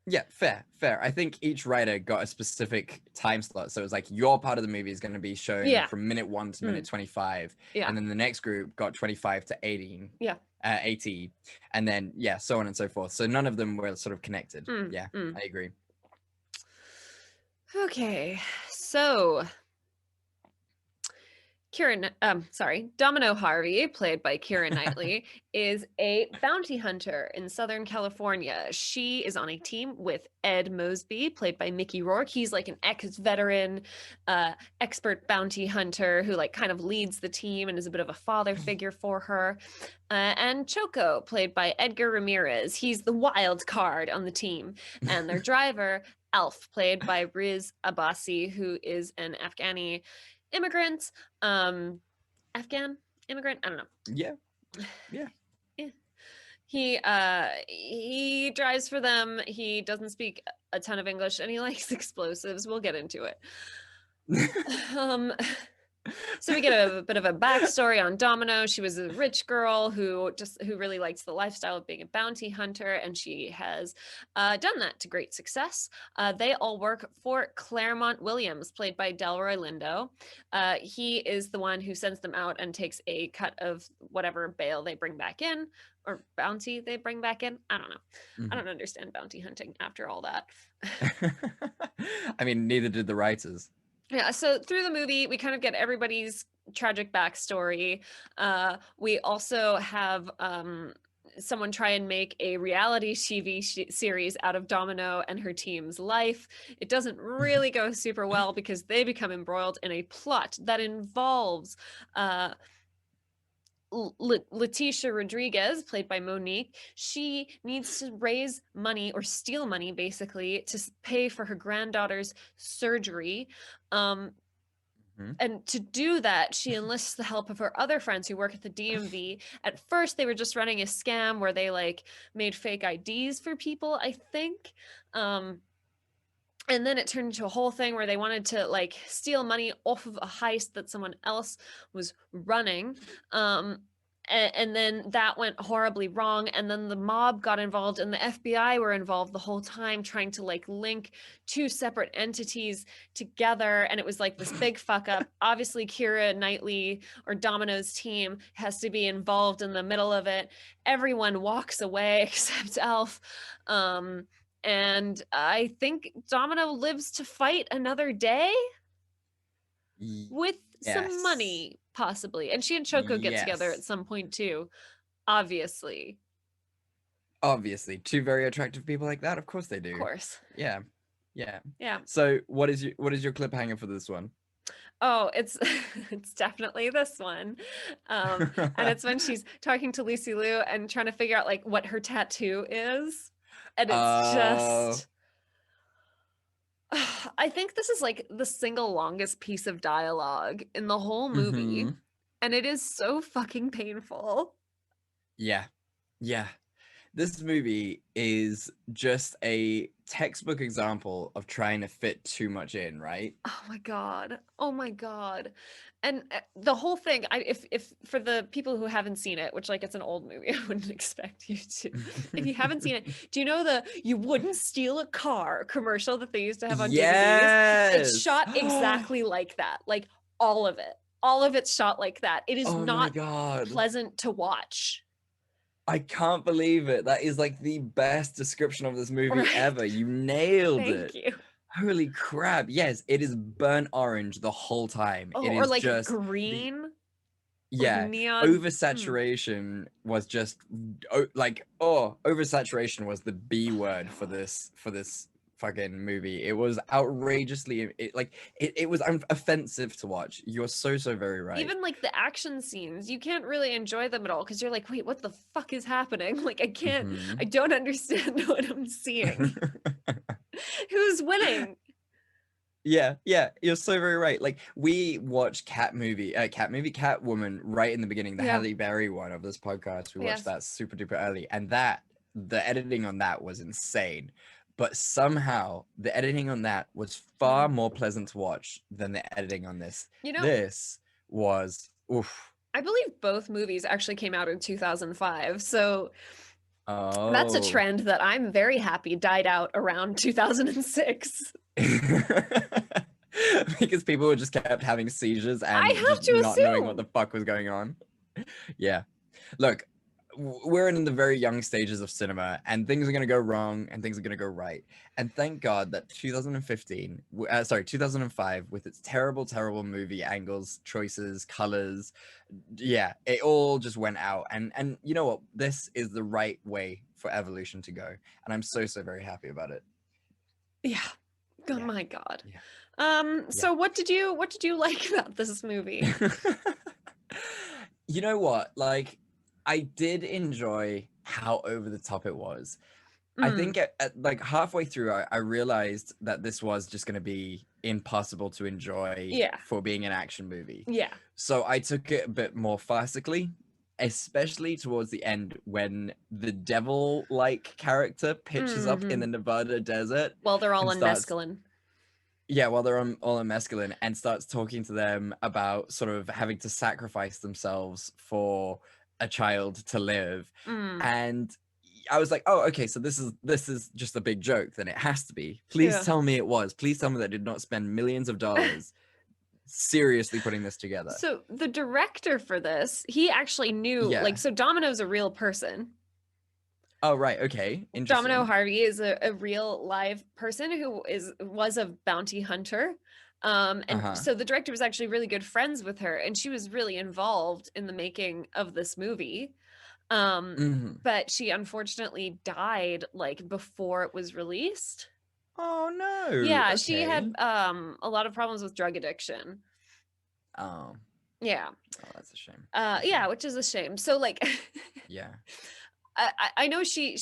[SPEAKER 3] Yeah, fair. I think each writer got a specific time slot. So it was like your part of the movie is going to be shown
[SPEAKER 2] Yeah.
[SPEAKER 3] from minute 1 to minute 25.
[SPEAKER 2] Yeah.
[SPEAKER 3] And then the next group got 25 to 18.
[SPEAKER 2] Yeah.
[SPEAKER 3] 80. And then, yeah, so on and so forth. So none of them were sort of connected.
[SPEAKER 2] Mm,
[SPEAKER 3] Yeah,
[SPEAKER 2] mm.
[SPEAKER 3] I agree.
[SPEAKER 2] Okay, so Domino Harvey, played by Keira Knightley, is a bounty hunter in Southern California. She is on a team with Ed Mosby, played by Mickey Rourke. He's like an ex-veteran, expert bounty hunter who like kind of leads the team and is a bit of a father figure for her. And Choco, played by Edgar Ramirez. He's the wild card on the team. And their driver, Alf, played by Riz Abbasi, who is an Afghani immigrant. Afghan immigrant? I don't know.
[SPEAKER 3] Yeah.
[SPEAKER 2] He drives for them. He doesn't speak a ton of English and he likes explosives. We'll get into it. So we get a bit of a backstory on Domino. She was a rich girl who really likes the lifestyle of being a bounty hunter, and she has done that to great success. They all work for Claremont Williams, played by Delroy Lindo. He is the one who sends them out and takes a cut of whatever bail they bring back in, or bounty they bring back in. I don't know. I don't understand bounty hunting after all that.
[SPEAKER 3] I mean, neither did the writers.
[SPEAKER 2] Yeah, so through the movie, we kind of get everybody's tragic backstory. We also have someone try and make a reality TV series out of Domino and her team's life. It doesn't really go super well because they become embroiled in a plot that involves Letitia Rodriguez, played by Monique. She needs to raise money or steal money, basically, to pay for her granddaughter's surgery. And to do that, she enlists the help of her other friends who work at the DMV. At first, they were just running a scam where they like made fake IDs for people, I think. And then it turned into a whole thing where they wanted to like steal money off of a heist that someone else was running. And then that went horribly wrong. And then the mob got involved and the FBI were involved the whole time trying to like link two separate entities together. And it was like this big fuck up. Obviously, Keira Knightley or Domino's team has to be involved in the middle of it. Everyone walks away except Elf. And I think Domino lives to fight another day with some money, possibly. And she and Choco get together at some point too, obviously.
[SPEAKER 3] Obviously, two very attractive people like that. Of course they do.
[SPEAKER 2] Of course.
[SPEAKER 3] Yeah.
[SPEAKER 2] So
[SPEAKER 3] what is your cliffhanger for this one?
[SPEAKER 2] Oh, it's definitely this one. And it's when she's talking to Lucy Liu and trying to figure out like what her tattoo is. And it's just I think this is like the single longest piece of dialogue in the whole movie. And it is so fucking painful.
[SPEAKER 3] Yeah. This movie is just a textbook example of trying to fit too much in, right?
[SPEAKER 2] Oh my god. And the whole thing, if for the people who haven't seen it, which like it's an old movie, I wouldn't expect you to. If you haven't seen it, do you know the "you wouldn't steal a car" commercial that they used to have on DVDs? It's shot exactly like that. Like all of it's shot like that. It is not pleasant to watch.
[SPEAKER 3] I can't believe it. That is like the best description of this movie ever. You nailed it.
[SPEAKER 2] Thank you.
[SPEAKER 3] Holy crap. Yes, it is burnt orange the whole time.
[SPEAKER 2] Oh,
[SPEAKER 3] it is
[SPEAKER 2] or like
[SPEAKER 3] just
[SPEAKER 2] green.
[SPEAKER 3] Yeah.
[SPEAKER 2] Neon.
[SPEAKER 3] Oversaturation was just oversaturation was the B word for this fucking movie. It was outrageously it was offensive to watch. You're so very right.
[SPEAKER 2] Even like the action scenes, you can't really enjoy them at all because you're like, wait, what the fuck is happening? Like I don't understand what I'm seeing. Who's winning?
[SPEAKER 3] Yeah, you're so very right. Like we watched Catwoman right in the beginning, the Halle Berry one of this podcast. We watched that super duper early, and the editing on that was insane. But somehow the editing on that was far more pleasant to watch than the editing on this. This was oof.
[SPEAKER 2] I believe both movies actually came out in 2005, so that's a trend that I'm very happy died out around 2006.
[SPEAKER 3] Because people were just kept having seizures and
[SPEAKER 2] I have to
[SPEAKER 3] not knowing what the fuck was going on. Yeah. Look, we're in the very young stages of cinema, and things are going to go wrong and things are going to go right. And thank God that 2005, with its terrible movie angles, choices, colors, it all just went out. And you know what? This is the right way for evolution to go. And I'm so very happy about it.
[SPEAKER 2] Yeah. Oh my God. Yeah. So what did you like about this movie?
[SPEAKER 3] You know what? Like, I did enjoy how over the top it was. I think at like halfway through, I realized that this was just going to be impossible to enjoy for being an action movie.
[SPEAKER 2] Yeah.
[SPEAKER 3] So I took it a bit more farcically, especially towards the end when the devil-like character pitches up in the Nevada desert.
[SPEAKER 2] While they're all on mescaline.
[SPEAKER 3] Yeah, while they're all on mescaline, and starts talking to them about sort of having to sacrifice themselves for a child to live. And I was like, oh, okay, so this is just a big joke, then it has to be. Please tell me it was. Please tell me that did not spend millions of dollars seriously putting this together.
[SPEAKER 2] So the director for this, he actually knew, like, so Domino's a real person.
[SPEAKER 3] Oh, right. Okay. Interesting.
[SPEAKER 2] Domino Harvey is a real live person who was a bounty hunter. So the director was actually really good friends with her, and she was really involved in the making of this movie. But she unfortunately died like before it was released.
[SPEAKER 3] Oh no.
[SPEAKER 2] Yeah,
[SPEAKER 3] okay.
[SPEAKER 2] she had a lot of problems with drug addiction.
[SPEAKER 3] Oh.
[SPEAKER 2] Yeah.
[SPEAKER 3] Oh, that's a shame.
[SPEAKER 2] Yeah, which is a shame. So like
[SPEAKER 3] yeah.
[SPEAKER 2] I know she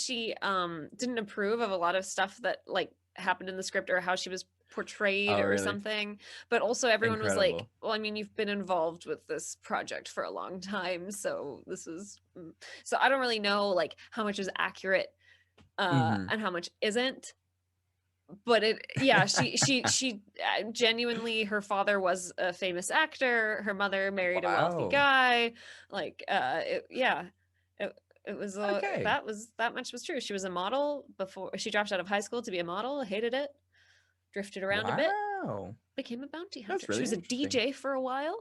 [SPEAKER 2] didn't approve of a lot of stuff that like happened in the script or how she was portrayed or something, but also everyone was like, well, I mean, you've been involved with this project for a long time, so this is so I don't really know like how much is accurate and how much isn't, but she genuinely, her father was a famous actor, her mother married a wealthy guy, like it was that much was true. She was a model before she dropped out of high school to be a model, hated it, drifted around a bit, became a bounty hunter. Really, she was a DJ for a while.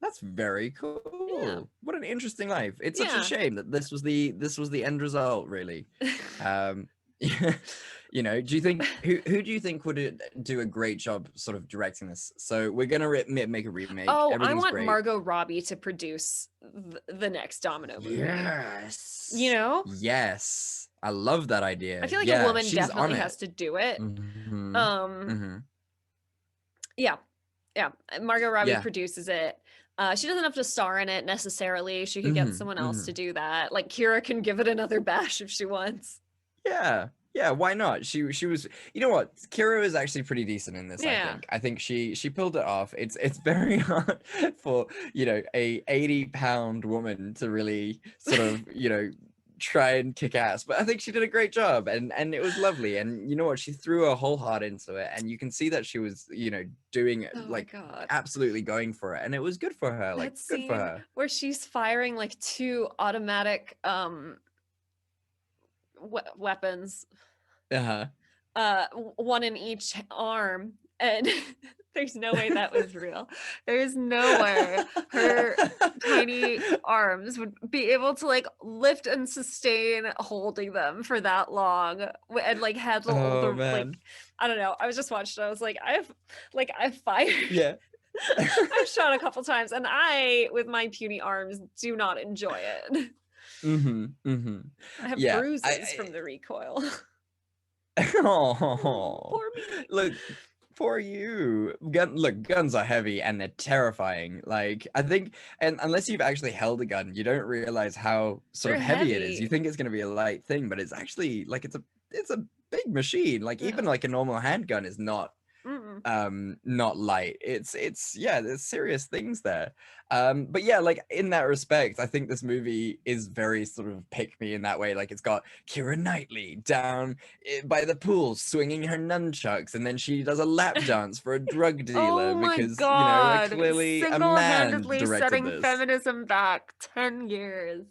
[SPEAKER 3] That's very cool. Yeah. What an interesting life. It's such a shame that this was the end result, really. You know, do you think who do you think would do a great job sort of directing this? So we're gonna make a remake.
[SPEAKER 2] Oh, I want Margot Robbie to produce the next Domino movie.
[SPEAKER 3] Yes.
[SPEAKER 2] You know?
[SPEAKER 3] Yes. I love that idea.
[SPEAKER 2] I feel like a woman definitely has to do it. Yeah. Margot Robbie produces it. She doesn't have to star in it necessarily. She could get someone else to do that. Like Keira can give it another bash if she wants.
[SPEAKER 3] Yeah, why not? She was, you know what? Keira was actually pretty decent in this, I think she pulled it off. It's very hard for, you know, a 80-pound woman to really sort of, you know, try and kick ass, but I think she did a great job, and it was lovely. And you know what? She threw her whole heart into it, and you can see that she was, you know, doing absolutely going for it, and it was good for her. Like good for her.
[SPEAKER 2] Where she's firing like 2 automatic weapons, one in each arm, and there's no way that was real. There's no way her tiny arms would be able to like lift and sustain holding them for that long and like handle all the like, I don't know. I was just watching it. I was like, I've fired.
[SPEAKER 3] Yeah.
[SPEAKER 2] I've shot a couple times, and I, with my puny arms, do not enjoy it. I have bruises from the recoil.
[SPEAKER 3] Oh,
[SPEAKER 2] Poor me.
[SPEAKER 3] look, poor you. Guns are heavy and they're terrifying. Like, I think, and unless you've actually held a gun, you don't realize how sort
[SPEAKER 2] They're
[SPEAKER 3] of heavy it is. You
[SPEAKER 2] heavy.
[SPEAKER 3] think it's going to be a light thing, but it's actually like it's a big machine. Like even like a normal handgun is not not light. It's yeah, there's serious things there. But yeah, like in that respect, I think this movie is very sort of pick me in that way. Like it's got Keira Knightley down by the pool swinging her nunchucks, and then she does a lap dance for a drug dealer
[SPEAKER 2] Oh my
[SPEAKER 3] because
[SPEAKER 2] God.
[SPEAKER 3] clearly a man
[SPEAKER 2] Single-handedly
[SPEAKER 3] directed
[SPEAKER 2] setting
[SPEAKER 3] this.
[SPEAKER 2] feminism back 10 years.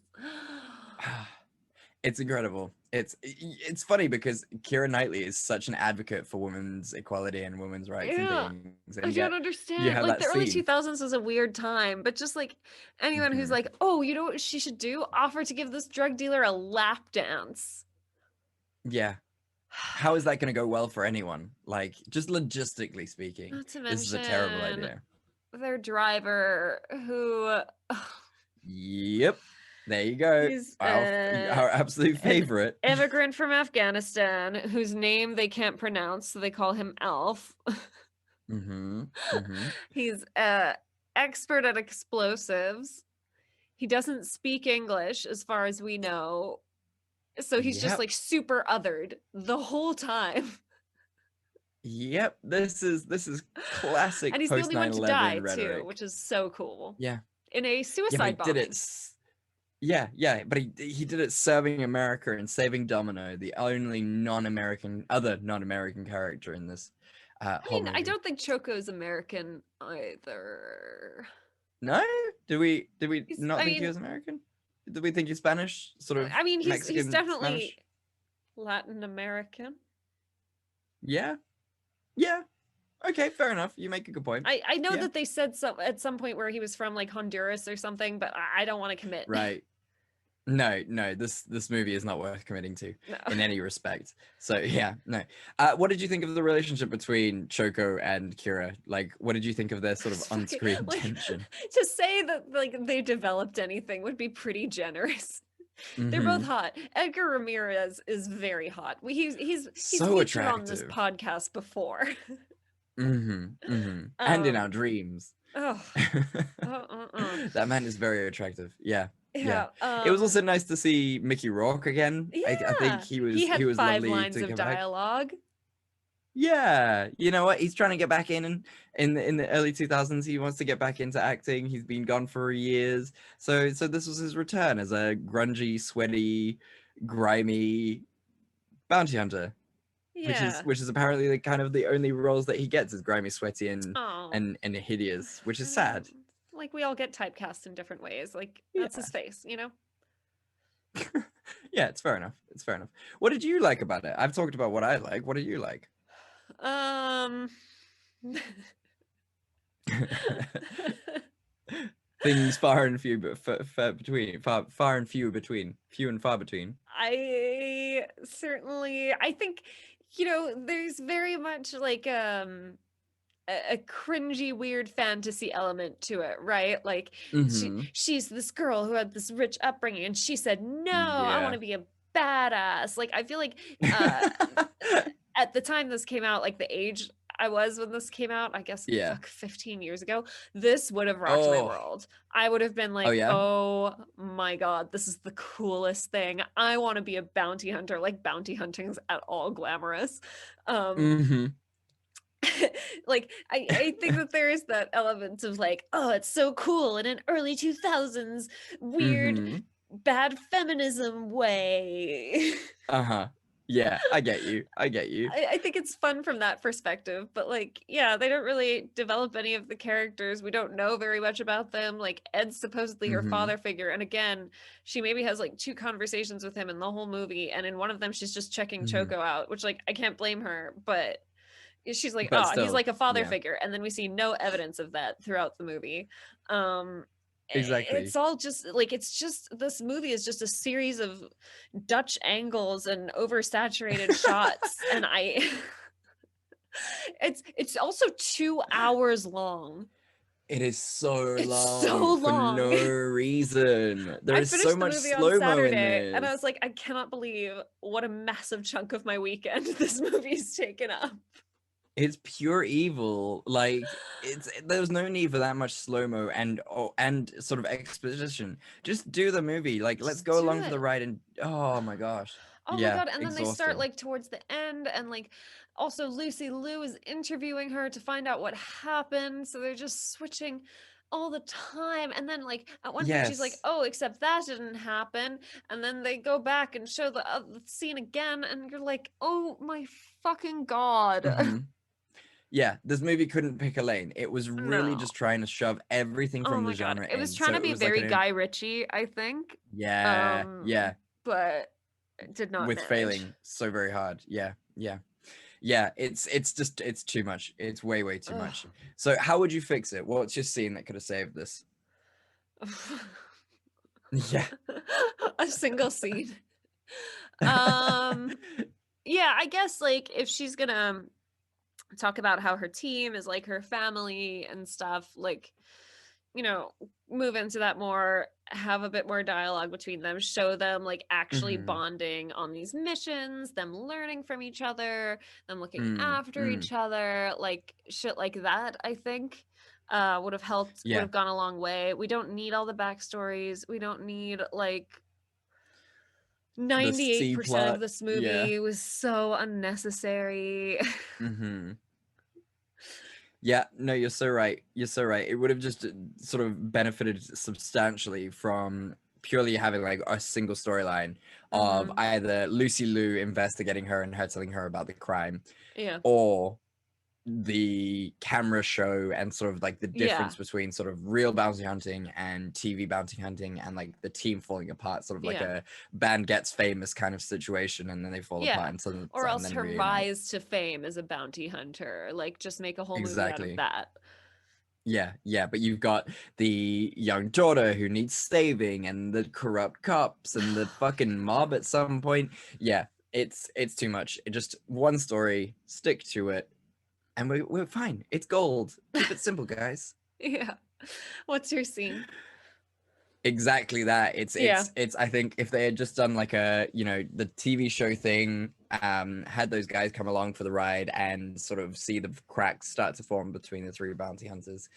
[SPEAKER 3] It's incredible. It's funny because Keira Knightley is such an advocate for women's equality and women's rights and
[SPEAKER 2] Yeah.
[SPEAKER 3] things.
[SPEAKER 2] I
[SPEAKER 3] And
[SPEAKER 2] don't
[SPEAKER 3] yet you
[SPEAKER 2] understand.
[SPEAKER 3] have
[SPEAKER 2] Like
[SPEAKER 3] that
[SPEAKER 2] the early
[SPEAKER 3] scene.
[SPEAKER 2] 2000s was a weird time, but just like anyone who's
[SPEAKER 3] Mhm.
[SPEAKER 2] like, oh, you know what she should do? Offer to give this drug dealer a lap dance.
[SPEAKER 3] Yeah. How is that going to go well for anyone? Like, just logistically speaking,
[SPEAKER 2] Not to
[SPEAKER 3] this is a terrible
[SPEAKER 2] mention
[SPEAKER 3] idea.
[SPEAKER 2] their driver who
[SPEAKER 3] Yep. There you go.
[SPEAKER 2] he's
[SPEAKER 3] Our absolute
[SPEAKER 2] an
[SPEAKER 3] favorite.
[SPEAKER 2] immigrant from Afghanistan whose name they can't pronounce, so they call him Elf.
[SPEAKER 3] Mm-hmm. Mm-hmm.
[SPEAKER 2] He's expert at explosives. He doesn't speak English as far as we know. So he's just
[SPEAKER 3] Yep.
[SPEAKER 2] like super othered the whole time.
[SPEAKER 3] Yep. This is classic
[SPEAKER 2] And he's the
[SPEAKER 3] post
[SPEAKER 2] only one to die
[SPEAKER 3] 9/11
[SPEAKER 2] too,
[SPEAKER 3] rhetoric.
[SPEAKER 2] which is so cool.
[SPEAKER 3] Yeah.
[SPEAKER 2] In a
[SPEAKER 3] Yeah, but
[SPEAKER 2] suicide
[SPEAKER 3] he
[SPEAKER 2] bombing.
[SPEAKER 3] did it. Yeah, but he did it serving America and saving Domino, the only other non-American character in this
[SPEAKER 2] I
[SPEAKER 3] whole
[SPEAKER 2] mean, I
[SPEAKER 3] movie.
[SPEAKER 2] don't think Choco's American either.
[SPEAKER 3] No? Did we
[SPEAKER 2] He's-
[SPEAKER 3] not
[SPEAKER 2] I
[SPEAKER 3] think he
[SPEAKER 2] mean-
[SPEAKER 3] was American? Did we think he's Spanish? Sort of
[SPEAKER 2] I mean, he's
[SPEAKER 3] Mexican,
[SPEAKER 2] definitely
[SPEAKER 3] Spanish?
[SPEAKER 2] Latin American.
[SPEAKER 3] Yeah. Yeah. Okay, fair enough. You make a good point.
[SPEAKER 2] I know
[SPEAKER 3] Yeah.
[SPEAKER 2] that they said at some point where he was from like Honduras or something, but I don't want to commit.
[SPEAKER 3] Right. No, this movie is not worth committing to
[SPEAKER 2] No.
[SPEAKER 3] in any respect. So yeah, no. What did you think of the relationship between Choco and Kira? Like, what did you think of their sort of
[SPEAKER 2] It's fucking-
[SPEAKER 3] on-screen
[SPEAKER 2] like,
[SPEAKER 3] tension?
[SPEAKER 2] To say that like they developed anything would be pretty generous. They're both
[SPEAKER 3] Mhm.
[SPEAKER 2] hot. Edgar Ramirez is very hot. He's
[SPEAKER 3] So
[SPEAKER 2] featured on this
[SPEAKER 3] attractive.
[SPEAKER 2] podcast before.
[SPEAKER 3] Mm-hmm. Mm-hmm. And in our dreams.
[SPEAKER 2] Oh,
[SPEAKER 3] That man is very attractive. Yeah.
[SPEAKER 2] yeah.
[SPEAKER 3] It was also nice to see Mickey Rourke again. I think
[SPEAKER 2] he had
[SPEAKER 3] he was
[SPEAKER 2] 5
[SPEAKER 3] lovely
[SPEAKER 2] lines
[SPEAKER 3] to
[SPEAKER 2] of
[SPEAKER 3] come back.
[SPEAKER 2] dialogue.
[SPEAKER 3] Yeah, you know what? He's trying to get back in the early 2000s. He wants to get back into acting. He's been gone for years. So this was his return as a grungy, sweaty, grimy bounty hunter,
[SPEAKER 2] Yeah.
[SPEAKER 3] which is apparently the kind of the only roles that he gets is grimy, sweaty, and
[SPEAKER 2] Oh.
[SPEAKER 3] and hideous, which is sad.
[SPEAKER 2] Like we all get typecast in different ways. Like that's his face, you know?
[SPEAKER 3] Yeah, it's fair enough. It's fair enough. What did you like about it? I've talked about what I like. What did you like? Things far and few, but far and few between, few and far between.
[SPEAKER 2] I think, you know, there's very much like a cringy weird fantasy element to it, right? Like
[SPEAKER 3] Mhm.
[SPEAKER 2] she's this girl who had this rich upbringing and she said, no, I
[SPEAKER 3] Yeah.
[SPEAKER 2] want to be a badass. Like I feel like at the time this came out, like the age I was when this came out, I guess
[SPEAKER 3] Yeah.
[SPEAKER 2] 15 years ago, this would have rocked my
[SPEAKER 3] Oh.
[SPEAKER 2] world. I would have been like,
[SPEAKER 3] yeah?
[SPEAKER 2] oh my God, this is the coolest thing. I want to be a bounty hunter. Like bounty hunting's at all glamorous.
[SPEAKER 3] Mhm.
[SPEAKER 2] Like I think that there is that element of like, oh, it's so cool in an early 2000s weird
[SPEAKER 3] Mhm.
[SPEAKER 2] bad feminism way.
[SPEAKER 3] Uh-huh. Yeah, I get you.
[SPEAKER 2] I think it's fun from that perspective, but like, yeah, they don't really develop any of the characters. We don't know very much about them. Like Ed's supposedly her
[SPEAKER 3] Mhm.
[SPEAKER 2] father figure, and again, she maybe has like 2 conversations with him in the whole movie, and in one of them she's just checking
[SPEAKER 3] Mhm.
[SPEAKER 2] Choco out, which like I can't blame her, but she's like,
[SPEAKER 3] But
[SPEAKER 2] oh, he's
[SPEAKER 3] still,
[SPEAKER 2] like a father
[SPEAKER 3] yeah.
[SPEAKER 2] figure, and then we see no evidence of that throughout the movie.
[SPEAKER 3] Exactly.
[SPEAKER 2] It's all just like this movie is just a series of Dutch angles and oversaturated shots, and it's also 2 hours long.
[SPEAKER 3] It is so
[SPEAKER 2] It's
[SPEAKER 3] long
[SPEAKER 2] so long.
[SPEAKER 3] for no reason. There
[SPEAKER 2] I
[SPEAKER 3] is
[SPEAKER 2] finished
[SPEAKER 3] so
[SPEAKER 2] the
[SPEAKER 3] much
[SPEAKER 2] movie on
[SPEAKER 3] slow-mo in
[SPEAKER 2] Saturday, and I
[SPEAKER 3] this.
[SPEAKER 2] was like, I cannot believe what a massive chunk of my weekend this movie's taken up.
[SPEAKER 3] It's pure evil. Like there's no need for that much slow-mo and sort of exposition. Just do the movie. Like let's
[SPEAKER 2] Just
[SPEAKER 3] go
[SPEAKER 2] do
[SPEAKER 3] along for
[SPEAKER 2] it.
[SPEAKER 3] the ride and oh my gosh.
[SPEAKER 2] Oh my
[SPEAKER 3] Yeah,
[SPEAKER 2] god, and then they start
[SPEAKER 3] exhausting.
[SPEAKER 2] like towards the end, and like also Lucy Liu is interviewing her to find out what happened, so they're just switching all the time. And then like at one point she's like,
[SPEAKER 3] Yes.
[SPEAKER 2] oh, except that didn't happen, and then they go back and show the scene again, and you're like, oh my fucking god.
[SPEAKER 3] Mhm. Yeah, this movie couldn't pick a lane. It was really
[SPEAKER 2] No.
[SPEAKER 3] just trying to shove everything
[SPEAKER 2] Oh
[SPEAKER 3] from the
[SPEAKER 2] my god,
[SPEAKER 3] genre
[SPEAKER 2] it was
[SPEAKER 3] in.
[SPEAKER 2] trying
[SPEAKER 3] So
[SPEAKER 2] to
[SPEAKER 3] it
[SPEAKER 2] be
[SPEAKER 3] was like
[SPEAKER 2] very
[SPEAKER 3] an
[SPEAKER 2] Guy Ritchie, I think.
[SPEAKER 3] yeah, yeah,
[SPEAKER 2] But it did not
[SPEAKER 3] with
[SPEAKER 2] manage.
[SPEAKER 3] failing so very hard. Yeah, yeah. Yeah, it's just it's too much. It's way too much.
[SPEAKER 2] Ugh.
[SPEAKER 3] So how would you fix it? What's your scene that could have saved this? Yeah.
[SPEAKER 2] A single scene. Yeah, I guess like if she's gonna talk about how her team is like her family and stuff, like, you know, move into that more, have a bit more dialogue between them, show them like actually
[SPEAKER 3] Mhm.
[SPEAKER 2] bonding on these missions, them learning from each other, them looking
[SPEAKER 3] Mm,
[SPEAKER 2] after each other, like shit like that, I think would have helped, would
[SPEAKER 3] Yeah.
[SPEAKER 2] have gone a long way. We don't need all the backstories. We don't need like
[SPEAKER 3] The C
[SPEAKER 2] 98% of
[SPEAKER 3] plot.
[SPEAKER 2] this
[SPEAKER 3] Yeah.
[SPEAKER 2] movie was so unnecessary.
[SPEAKER 3] Mhm. Yeah, no, you're so right. You're so right. It would have just sort of benefited substantially from purely having like a single storyline of
[SPEAKER 2] Mhm.
[SPEAKER 3] either Lucy Liu investigating her and her telling her about the crime,
[SPEAKER 2] Yeah.
[SPEAKER 3] or the camera show and sort of like the difference
[SPEAKER 2] Yeah.
[SPEAKER 3] between sort of real bounty hunting and TV bounty hunting and like the team falling apart, sort of like
[SPEAKER 2] Yeah.
[SPEAKER 3] a band gets famous kind of situation and then they fall apart
[SPEAKER 2] Yeah.
[SPEAKER 3] and suddenly
[SPEAKER 2] Or
[SPEAKER 3] and
[SPEAKER 2] else
[SPEAKER 3] then
[SPEAKER 2] her
[SPEAKER 3] reunite.
[SPEAKER 2] rise to fame as a bounty hunter. Like just make a whole movie out of
[SPEAKER 3] Exactly.
[SPEAKER 2] that.
[SPEAKER 3] Yeah, but you've got the young daughter who needs saving and the corrupt cops and the fucking mob at some point. Yeah, it's too much. It just one story, stick to it, and we're fine. It's gold. Keep it simple, guys.
[SPEAKER 2] Yeah. What's your scene?
[SPEAKER 3] Exactly that.
[SPEAKER 2] Yeah.
[SPEAKER 3] It's I think if they had just done like a, you know, the TV show thing, had those guys come along for the ride and sort of see the cracks start to form between the three bounty hunters,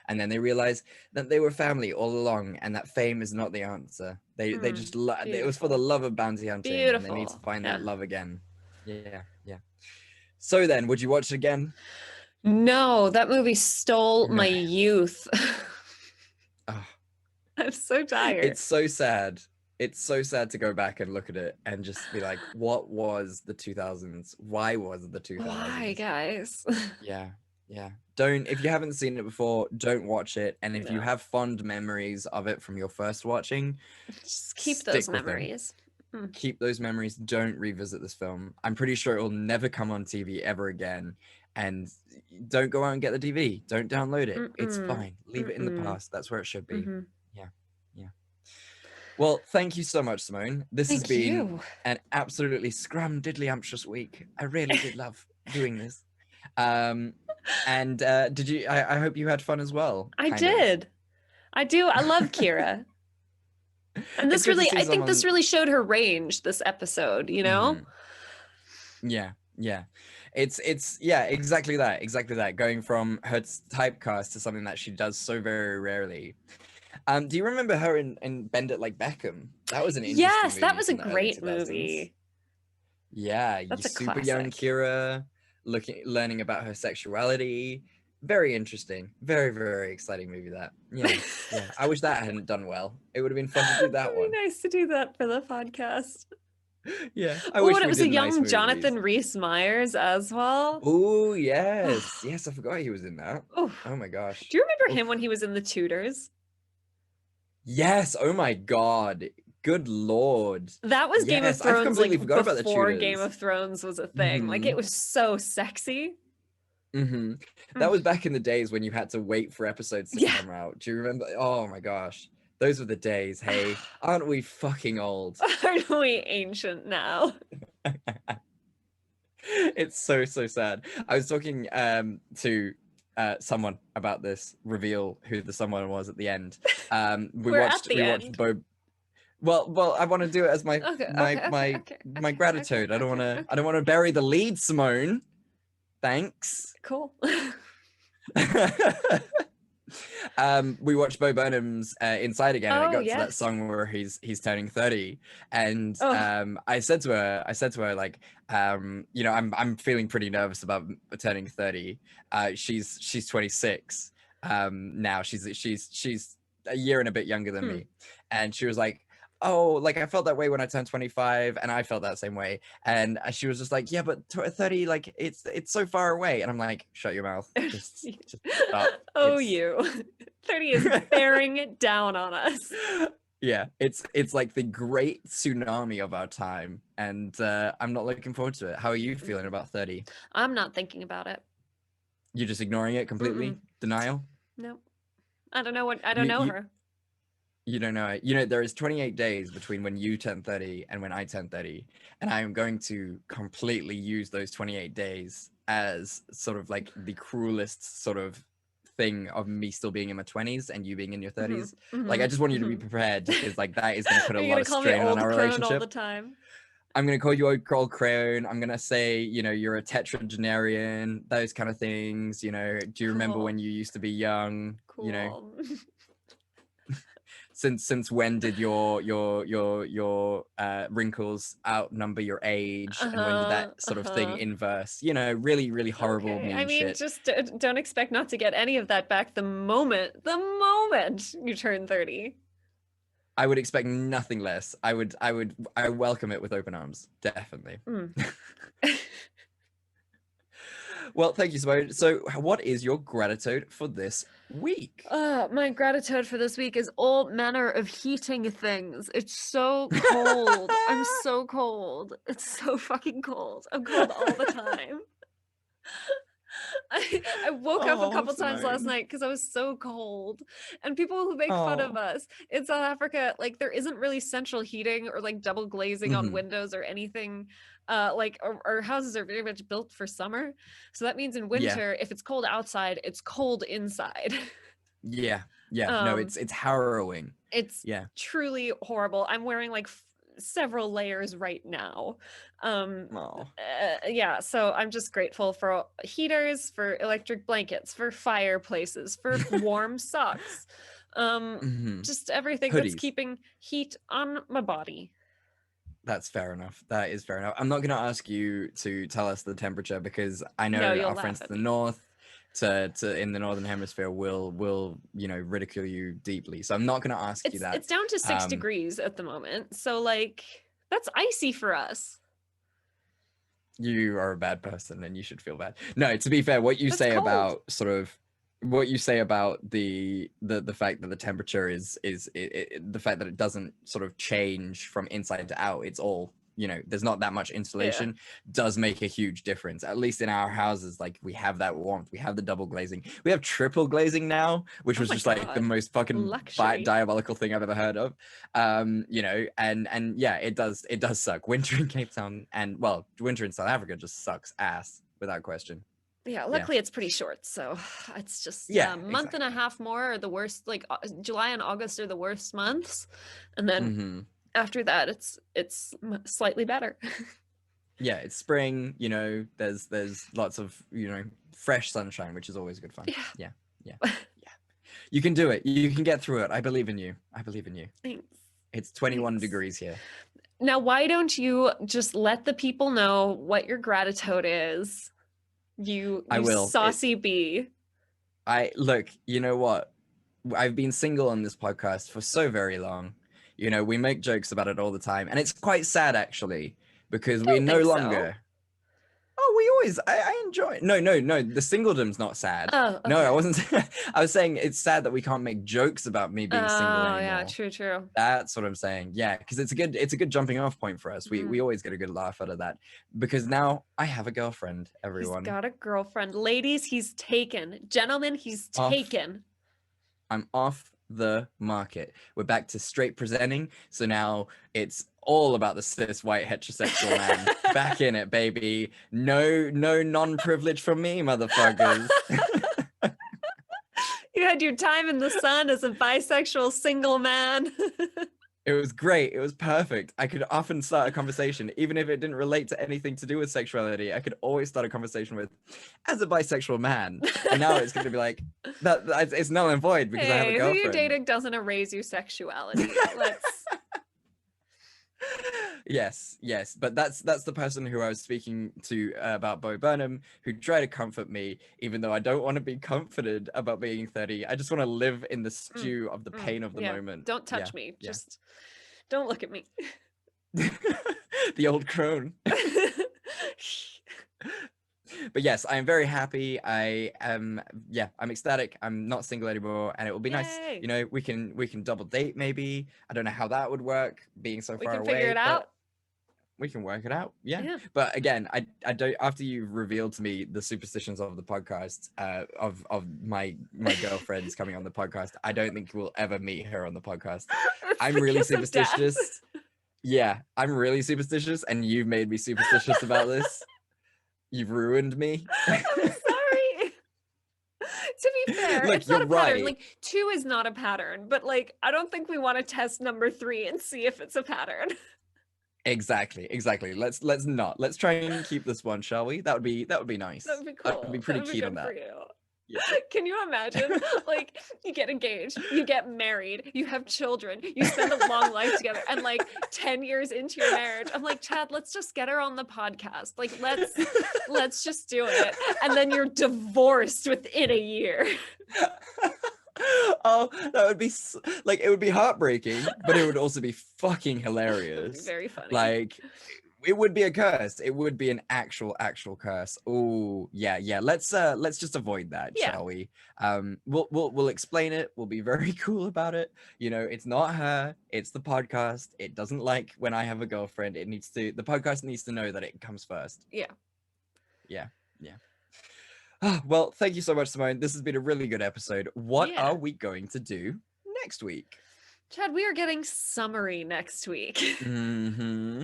[SPEAKER 3] and then they realize that they were family all along and that fame is not the answer. They just it was for the
[SPEAKER 2] Beautiful.
[SPEAKER 3] love of bounty hunting and they need to
[SPEAKER 2] Beautiful.
[SPEAKER 3] find
[SPEAKER 2] Yeah.
[SPEAKER 3] that love again. Yeah. So then, would you watch it again?
[SPEAKER 2] No, that movie stole my
[SPEAKER 3] No.
[SPEAKER 2] youth.
[SPEAKER 3] Oh,
[SPEAKER 2] I'm so tired.
[SPEAKER 3] it's so sad. It's so sad to go back and look at it and just be like, what was the 2000s? Why was the 2000s?
[SPEAKER 2] Why, guys?
[SPEAKER 3] Yeah. Don't, if you haven't seen it before, don't watch it. And if you
[SPEAKER 2] No.
[SPEAKER 3] have fond memories of it from your first watching,
[SPEAKER 2] Just keep
[SPEAKER 3] stick
[SPEAKER 2] those
[SPEAKER 3] with them.
[SPEAKER 2] memories.
[SPEAKER 3] Keep those memories. Don't revisit this film. I'm pretty sure it will never come on TV ever again. And don't go out and get the DVD. Don't download it. It's
[SPEAKER 2] Mm-mm.
[SPEAKER 3] fine. Leave it in the
[SPEAKER 2] Mm-mm.
[SPEAKER 3] past. That's where it should be.
[SPEAKER 2] Mhm.
[SPEAKER 3] Yeah. Well, thank you so much, Simone. This has
[SPEAKER 2] Thank
[SPEAKER 3] been
[SPEAKER 2] you.
[SPEAKER 3] an absolutely scrum-diddly-umptious week. I really did love doing this. And did you? I hope you had fun as well.
[SPEAKER 2] I
[SPEAKER 3] kind of.
[SPEAKER 2] did. I do. I love Keira. And
[SPEAKER 3] It's
[SPEAKER 2] this
[SPEAKER 3] good to
[SPEAKER 2] really,
[SPEAKER 3] see
[SPEAKER 2] I think this
[SPEAKER 3] someone-
[SPEAKER 2] really showed her range this episode, you know?
[SPEAKER 3] Mhm. Yeah. It's yeah, exactly that. Going from her typecast to something that she does so very rarely. Do you remember her in Bend It Like Beckham? That was an interesting
[SPEAKER 2] Yes, that
[SPEAKER 3] movie
[SPEAKER 2] was a
[SPEAKER 3] from the early
[SPEAKER 2] great
[SPEAKER 3] 2000s.
[SPEAKER 2] movie.
[SPEAKER 3] Yeah,
[SPEAKER 2] That's a
[SPEAKER 3] super young
[SPEAKER 2] classic.
[SPEAKER 3] Keira, learning about her sexuality. Very interesting. Very, very exciting movie that. Yeah. I wish that hadn't done well. It would have been fun to do that
[SPEAKER 2] It'd
[SPEAKER 3] one.
[SPEAKER 2] be nice to do that for the podcast.
[SPEAKER 3] Yeah. I
[SPEAKER 2] Oh,
[SPEAKER 3] wish
[SPEAKER 2] and it
[SPEAKER 3] we
[SPEAKER 2] was a
[SPEAKER 3] did nice
[SPEAKER 2] young
[SPEAKER 3] movies.
[SPEAKER 2] Jonathan Rhys-Meyers as well.
[SPEAKER 3] Oh, yes. Yes, I forgot he was in that.
[SPEAKER 2] Oh,
[SPEAKER 3] Oh my gosh.
[SPEAKER 2] do you remember
[SPEAKER 3] Oof.
[SPEAKER 2] him when he was in The Tudors?
[SPEAKER 3] Yes. Oh my God. Good Lord.
[SPEAKER 2] That was Game of
[SPEAKER 3] Yes, I
[SPEAKER 2] Thrones,
[SPEAKER 3] completely
[SPEAKER 2] like
[SPEAKER 3] forgot about The
[SPEAKER 2] before Game
[SPEAKER 3] Tudors.
[SPEAKER 2] of Thrones was a thing. Like
[SPEAKER 3] Mhm.
[SPEAKER 2] it was so sexy.
[SPEAKER 3] Mm-hmm.
[SPEAKER 2] Mm.
[SPEAKER 3] That was back in the days when you had to wait for episodes to
[SPEAKER 2] Yeah.
[SPEAKER 3] come out. Do you remember? Oh my gosh. Those were the days. Hey, aren't we fucking old?
[SPEAKER 2] Aren't we ancient now?
[SPEAKER 3] It's so sad. I was talking to someone about this, reveal who the someone was at the end. We
[SPEAKER 2] We're at
[SPEAKER 3] watched
[SPEAKER 2] the end.
[SPEAKER 3] Bo. Well, I want to do it as my my
[SPEAKER 2] okay,
[SPEAKER 3] gratitude. I don't want
[SPEAKER 2] okay.
[SPEAKER 3] to bury the lead, Simone. Thanks.
[SPEAKER 2] Cool.
[SPEAKER 3] We watched Bo Burnham's Inside Again, and it
[SPEAKER 2] Oh,
[SPEAKER 3] got to that
[SPEAKER 2] yes.
[SPEAKER 3] song where he's turning 30, and
[SPEAKER 2] Oh.
[SPEAKER 3] I said to her like, you know, I'm feeling pretty nervous about turning 30. She's 26 now. She's a year and a bit younger than me, and she was like, oh, like I felt that way when I turned 25, and I felt that same way. And she was just like, yeah, but 30, like it's so far away. And I'm like, shut your mouth. Just stop.
[SPEAKER 2] Oh,
[SPEAKER 3] It's-
[SPEAKER 2] you. 30 is bearing it down on us.
[SPEAKER 3] Yeah, it's like the great tsunami of our time, and I'm not looking forward to it. How are you feeling about 30?
[SPEAKER 2] I'm not thinking about it.
[SPEAKER 3] You're just ignoring it completely?
[SPEAKER 2] Mm-mm.
[SPEAKER 3] Denial?
[SPEAKER 2] No. I don't know her.
[SPEAKER 3] You don't know it. You know, there is 28 days between when you turn 30 and when I turn 30. And I am going to completely use those 28 days as sort of like the cruelest sort of thing of me still being in my 20s and you being in your 30s. Like, I just want you to be prepared, because like that is going to put a lot of strain on our relationship.
[SPEAKER 2] All the time.
[SPEAKER 3] I'm going to call you old crone. I'm going to say, you know, you're a tetragenarian, those kind of things. You know, do you remember
[SPEAKER 2] Cool.
[SPEAKER 3] when you used to be young?
[SPEAKER 2] Cool.
[SPEAKER 3] You know, since when did your wrinkles outnumber your age, and when did that sort of thing inverse? You know, really, really horrible
[SPEAKER 2] Okay,
[SPEAKER 3] mean
[SPEAKER 2] I mean,
[SPEAKER 3] shit.
[SPEAKER 2] just don't expect not to get any of that back the moment you turn 30.
[SPEAKER 3] I would expect nothing less. I welcome it with open arms, definitely. Well, thank you, Simone. So what is your gratitude for this week?
[SPEAKER 2] My gratitude for this week is all manner of heating things. It's so cold. I'm so cold. It's so fucking cold. I'm cold all the time. I woke up a couple times last
[SPEAKER 3] Simone.
[SPEAKER 2] night because I was so cold. And people who make fun of us in South Africa, like there isn't really central heating or like double glazing on windows or anything. Like our houses are very much built for summer. So that means in winter, if it's cold outside, it's cold inside.
[SPEAKER 3] Yeah. No, it's harrowing.
[SPEAKER 2] It's truly horrible. I'm wearing like several layers right now. Yeah, so I'm just grateful for heaters, for electric blankets, for fireplaces, for warm socks, just everything that's keeping heat on my body.
[SPEAKER 3] That's fair enough. That is fair enough. I'm not going to ask you to tell us the temperature, because I know our friends to the north, to in the northern hemisphere will you know, ridicule you deeply. So I'm not going to ask you that.
[SPEAKER 2] It's down to 6 degrees at the moment. So like that's icy for us.
[SPEAKER 3] You are a bad person and you should feel bad. No, to be fair, what you say about sort of what you say about the fact that the temperature is the fact that it doesn't sort of change from inside to out, it's all, you know, there's not that much insulation, does make a huge difference. At least in our houses, like we have that warmth, we have the double glazing, we have triple glazing now, which was just like the most fucking diabolical thing I've ever heard of. You know, and yeah, it does suck. Winter in Cape Town, and well, winter in South Africa just sucks ass without question.
[SPEAKER 2] Yeah, luckily it's pretty short, so it's just a month and a half more are the worst. Like July and August are the worst months, and then after that it's slightly better.
[SPEAKER 3] Yeah, it's spring, you know, there's lots of, you know, fresh sunshine, which is always good fun. Yeah. You can do it. You can get through it. I believe in you.
[SPEAKER 2] Thanks.
[SPEAKER 3] It's 21 degrees here.
[SPEAKER 2] Now, why don't you just let the people know what your gratitude is? I will. Saucy bee.
[SPEAKER 3] Look, you know what? I've been single on this podcast for so very long. You know, we make jokes about it all the time, and it's quite sad actually, because we're no longer. Oh, we always. I enjoy it. No. The singledom's not sad.
[SPEAKER 2] Oh, okay.
[SPEAKER 3] No, I wasn't. I was saying it's sad that we can't make jokes about me being single anymore.
[SPEAKER 2] Oh, yeah, true.
[SPEAKER 3] That's what I'm saying. Yeah, because it's a good jumping off point for us. We always get a good laugh out of that, because now I have a girlfriend. Everyone,
[SPEAKER 2] he's got a girlfriend. Ladies, he's taken. Gentlemen, he's taken.
[SPEAKER 3] I'm off the market. We're back to straight presenting. So now it's all about the cis white heterosexual man. Back in it, baby. No non-privilege from me, motherfuckers.
[SPEAKER 2] had your time in the sun as a bisexual single man.
[SPEAKER 3] It was great. It was perfect. I could often start a conversation, even if it didn't relate to anything to do with sexuality. I could always start a conversation with, as a bisexual man. And now it's going to be like, that it's null and void because I have a
[SPEAKER 2] Hey, who
[SPEAKER 3] girlfriend.
[SPEAKER 2] you're dating doesn't erase your sexuality. Let's.
[SPEAKER 3] Yes, but that's the person who I was speaking to about Bo Burnham, who tried to comfort me, even though I don't want to be comforted about being 30. I just want to live in the stew of the pain of the moment.
[SPEAKER 2] Don't touch me. Just don't look at me.
[SPEAKER 3] The old crone. But yes, I am very happy. I'm ecstatic. I'm not single anymore, and it will be nice.
[SPEAKER 2] Yay.
[SPEAKER 3] You know, we can double date maybe. I don't know how that would work, being so
[SPEAKER 2] We
[SPEAKER 3] far
[SPEAKER 2] can
[SPEAKER 3] away.
[SPEAKER 2] figure it
[SPEAKER 3] but
[SPEAKER 2] out.
[SPEAKER 3] We can work it out. Yeah.
[SPEAKER 2] Yeah.
[SPEAKER 3] But again, I don't. After you've revealed to me the superstitions of the podcast, of my girlfriends coming on the podcast, I don't think we'll ever meet her on the podcast. I'm really
[SPEAKER 2] Because of death.
[SPEAKER 3] superstitious. Yeah, I'm really superstitious, and you've made me superstitious about this. You've ruined me.
[SPEAKER 2] I'm sorry. To be fair,
[SPEAKER 3] Look,
[SPEAKER 2] it's not a
[SPEAKER 3] you're
[SPEAKER 2] pattern.
[SPEAKER 3] right.
[SPEAKER 2] Like 2 is not a pattern, but like I don't think we want to test number 3 and see if it's a pattern.
[SPEAKER 3] Exactly. Let's not. Let's try and keep this one, shall we? That would be nice.
[SPEAKER 2] That would be cool.
[SPEAKER 3] I'd be pretty
[SPEAKER 2] That would
[SPEAKER 3] keen
[SPEAKER 2] good
[SPEAKER 3] on that.
[SPEAKER 2] for you.
[SPEAKER 3] Yeah.
[SPEAKER 2] Can you imagine? Like, you get engaged, you get married, you have children, you spend a long life together, and like 10 years into your marriage, I'm like, Chad, let's just get her on the podcast. Like, let's just do it. And then you're divorced within a year.
[SPEAKER 3] Oh, that would be like, it would be heartbreaking, but it would also be fucking
[SPEAKER 2] It would be
[SPEAKER 3] hilarious.
[SPEAKER 2] very funny.
[SPEAKER 3] Like, it would be a curse. It would be an actual curse. Oh, yeah. Let's just avoid that,
[SPEAKER 2] Yeah.
[SPEAKER 3] shall we? We'll explain it. We'll be very cool about it. You know, it's not her. It's the podcast. It doesn't like when I have a girlfriend. The podcast needs to know that it comes first.
[SPEAKER 2] Yeah.
[SPEAKER 3] Well, thank you so much, Simone. This has been a really good episode. What
[SPEAKER 2] Yeah.
[SPEAKER 3] are we going to do next week?
[SPEAKER 2] Chad, we are getting summary next week.
[SPEAKER 3] Mm-hmm.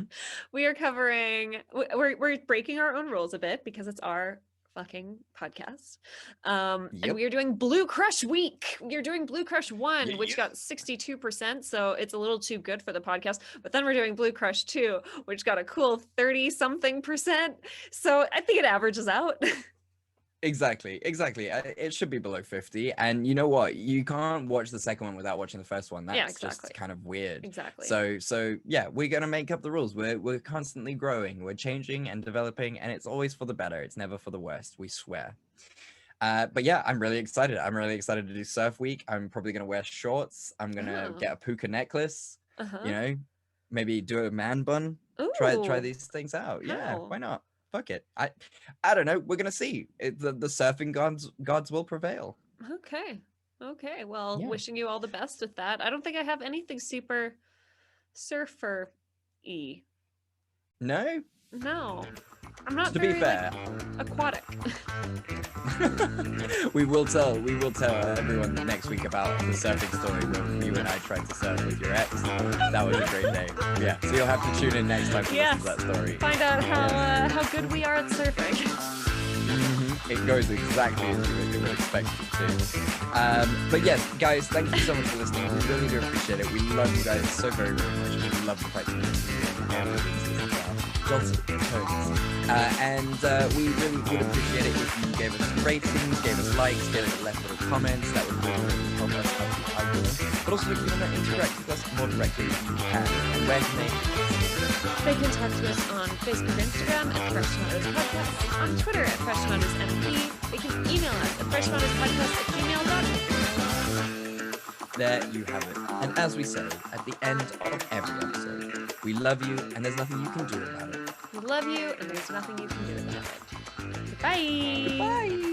[SPEAKER 2] We are covering, we're breaking our own rules a bit because it's our fucking podcast. And
[SPEAKER 3] Yep.
[SPEAKER 2] we are doing Blue Crush Week. We are doing Blue Crush 1,
[SPEAKER 3] Yeah,
[SPEAKER 2] which
[SPEAKER 3] yeah.
[SPEAKER 2] got 62%, so it's a little too good for the podcast. But then we're doing Blue Crush 2, which got a cool 30-something%. So I think it averages out.
[SPEAKER 3] Exactly. It should be below 50. And you know what? You can't watch the second one without watching the first one. That's
[SPEAKER 2] Yeah, exactly.
[SPEAKER 3] just kind of weird.
[SPEAKER 2] Exactly.
[SPEAKER 3] So yeah, we're gonna make up the rules. We're constantly growing, we're changing and developing, and it's always for the better. It's never for the worst, we swear. But yeah, I'm really excited. I'm really excited to do Surf Week. I'm probably gonna wear shorts. I'm gonna
[SPEAKER 2] Oh.
[SPEAKER 3] get a puka necklace.
[SPEAKER 2] Uh-huh.
[SPEAKER 3] You know, maybe do a man bun. Try
[SPEAKER 2] Ooh.
[SPEAKER 3] these things out. Yeah,
[SPEAKER 2] How?
[SPEAKER 3] why not? Fuck it. I don't know. We're gonna see. The surfing gods will prevail.
[SPEAKER 2] Okay. Well,
[SPEAKER 3] Yeah.
[SPEAKER 2] wishing you all the best with that. I don't think I have anything super surfer-y.
[SPEAKER 3] No.
[SPEAKER 2] No. I'm not
[SPEAKER 3] To be
[SPEAKER 2] very,
[SPEAKER 3] fair,
[SPEAKER 2] like, aquatic.
[SPEAKER 3] we will tell everyone next week about the surfing story when you and I tried to surf with your ex. That was a great day. Yeah. So you'll have to tune in next time to listen to that story.
[SPEAKER 2] Find out how good we are at surfing.
[SPEAKER 3] It goes exactly as you would expect it to. But yes, guys, thank you so much for listening. We really do appreciate it. We love you guys so very, very much. We love the fact that you listen to our dulcet tones. And we really would appreciate it if you gave us ratings, gave us likes, left little comments. That would really help us help the algorithm. But also if you want to interact with us more directly, you can. And where can they?
[SPEAKER 2] They can talk to us on Facebook and Instagram at Fresh Tomatoes Podcast, on Twitter at Fresh Tomatoes MP. They can email us at freshtomatoespodcast@gmail.com.
[SPEAKER 3] There you have it. And as we say at the end of every episode, we love you and there's nothing you can do about it.
[SPEAKER 2] We love you, and there's nothing you can do about it. Goodbye.
[SPEAKER 3] Bye.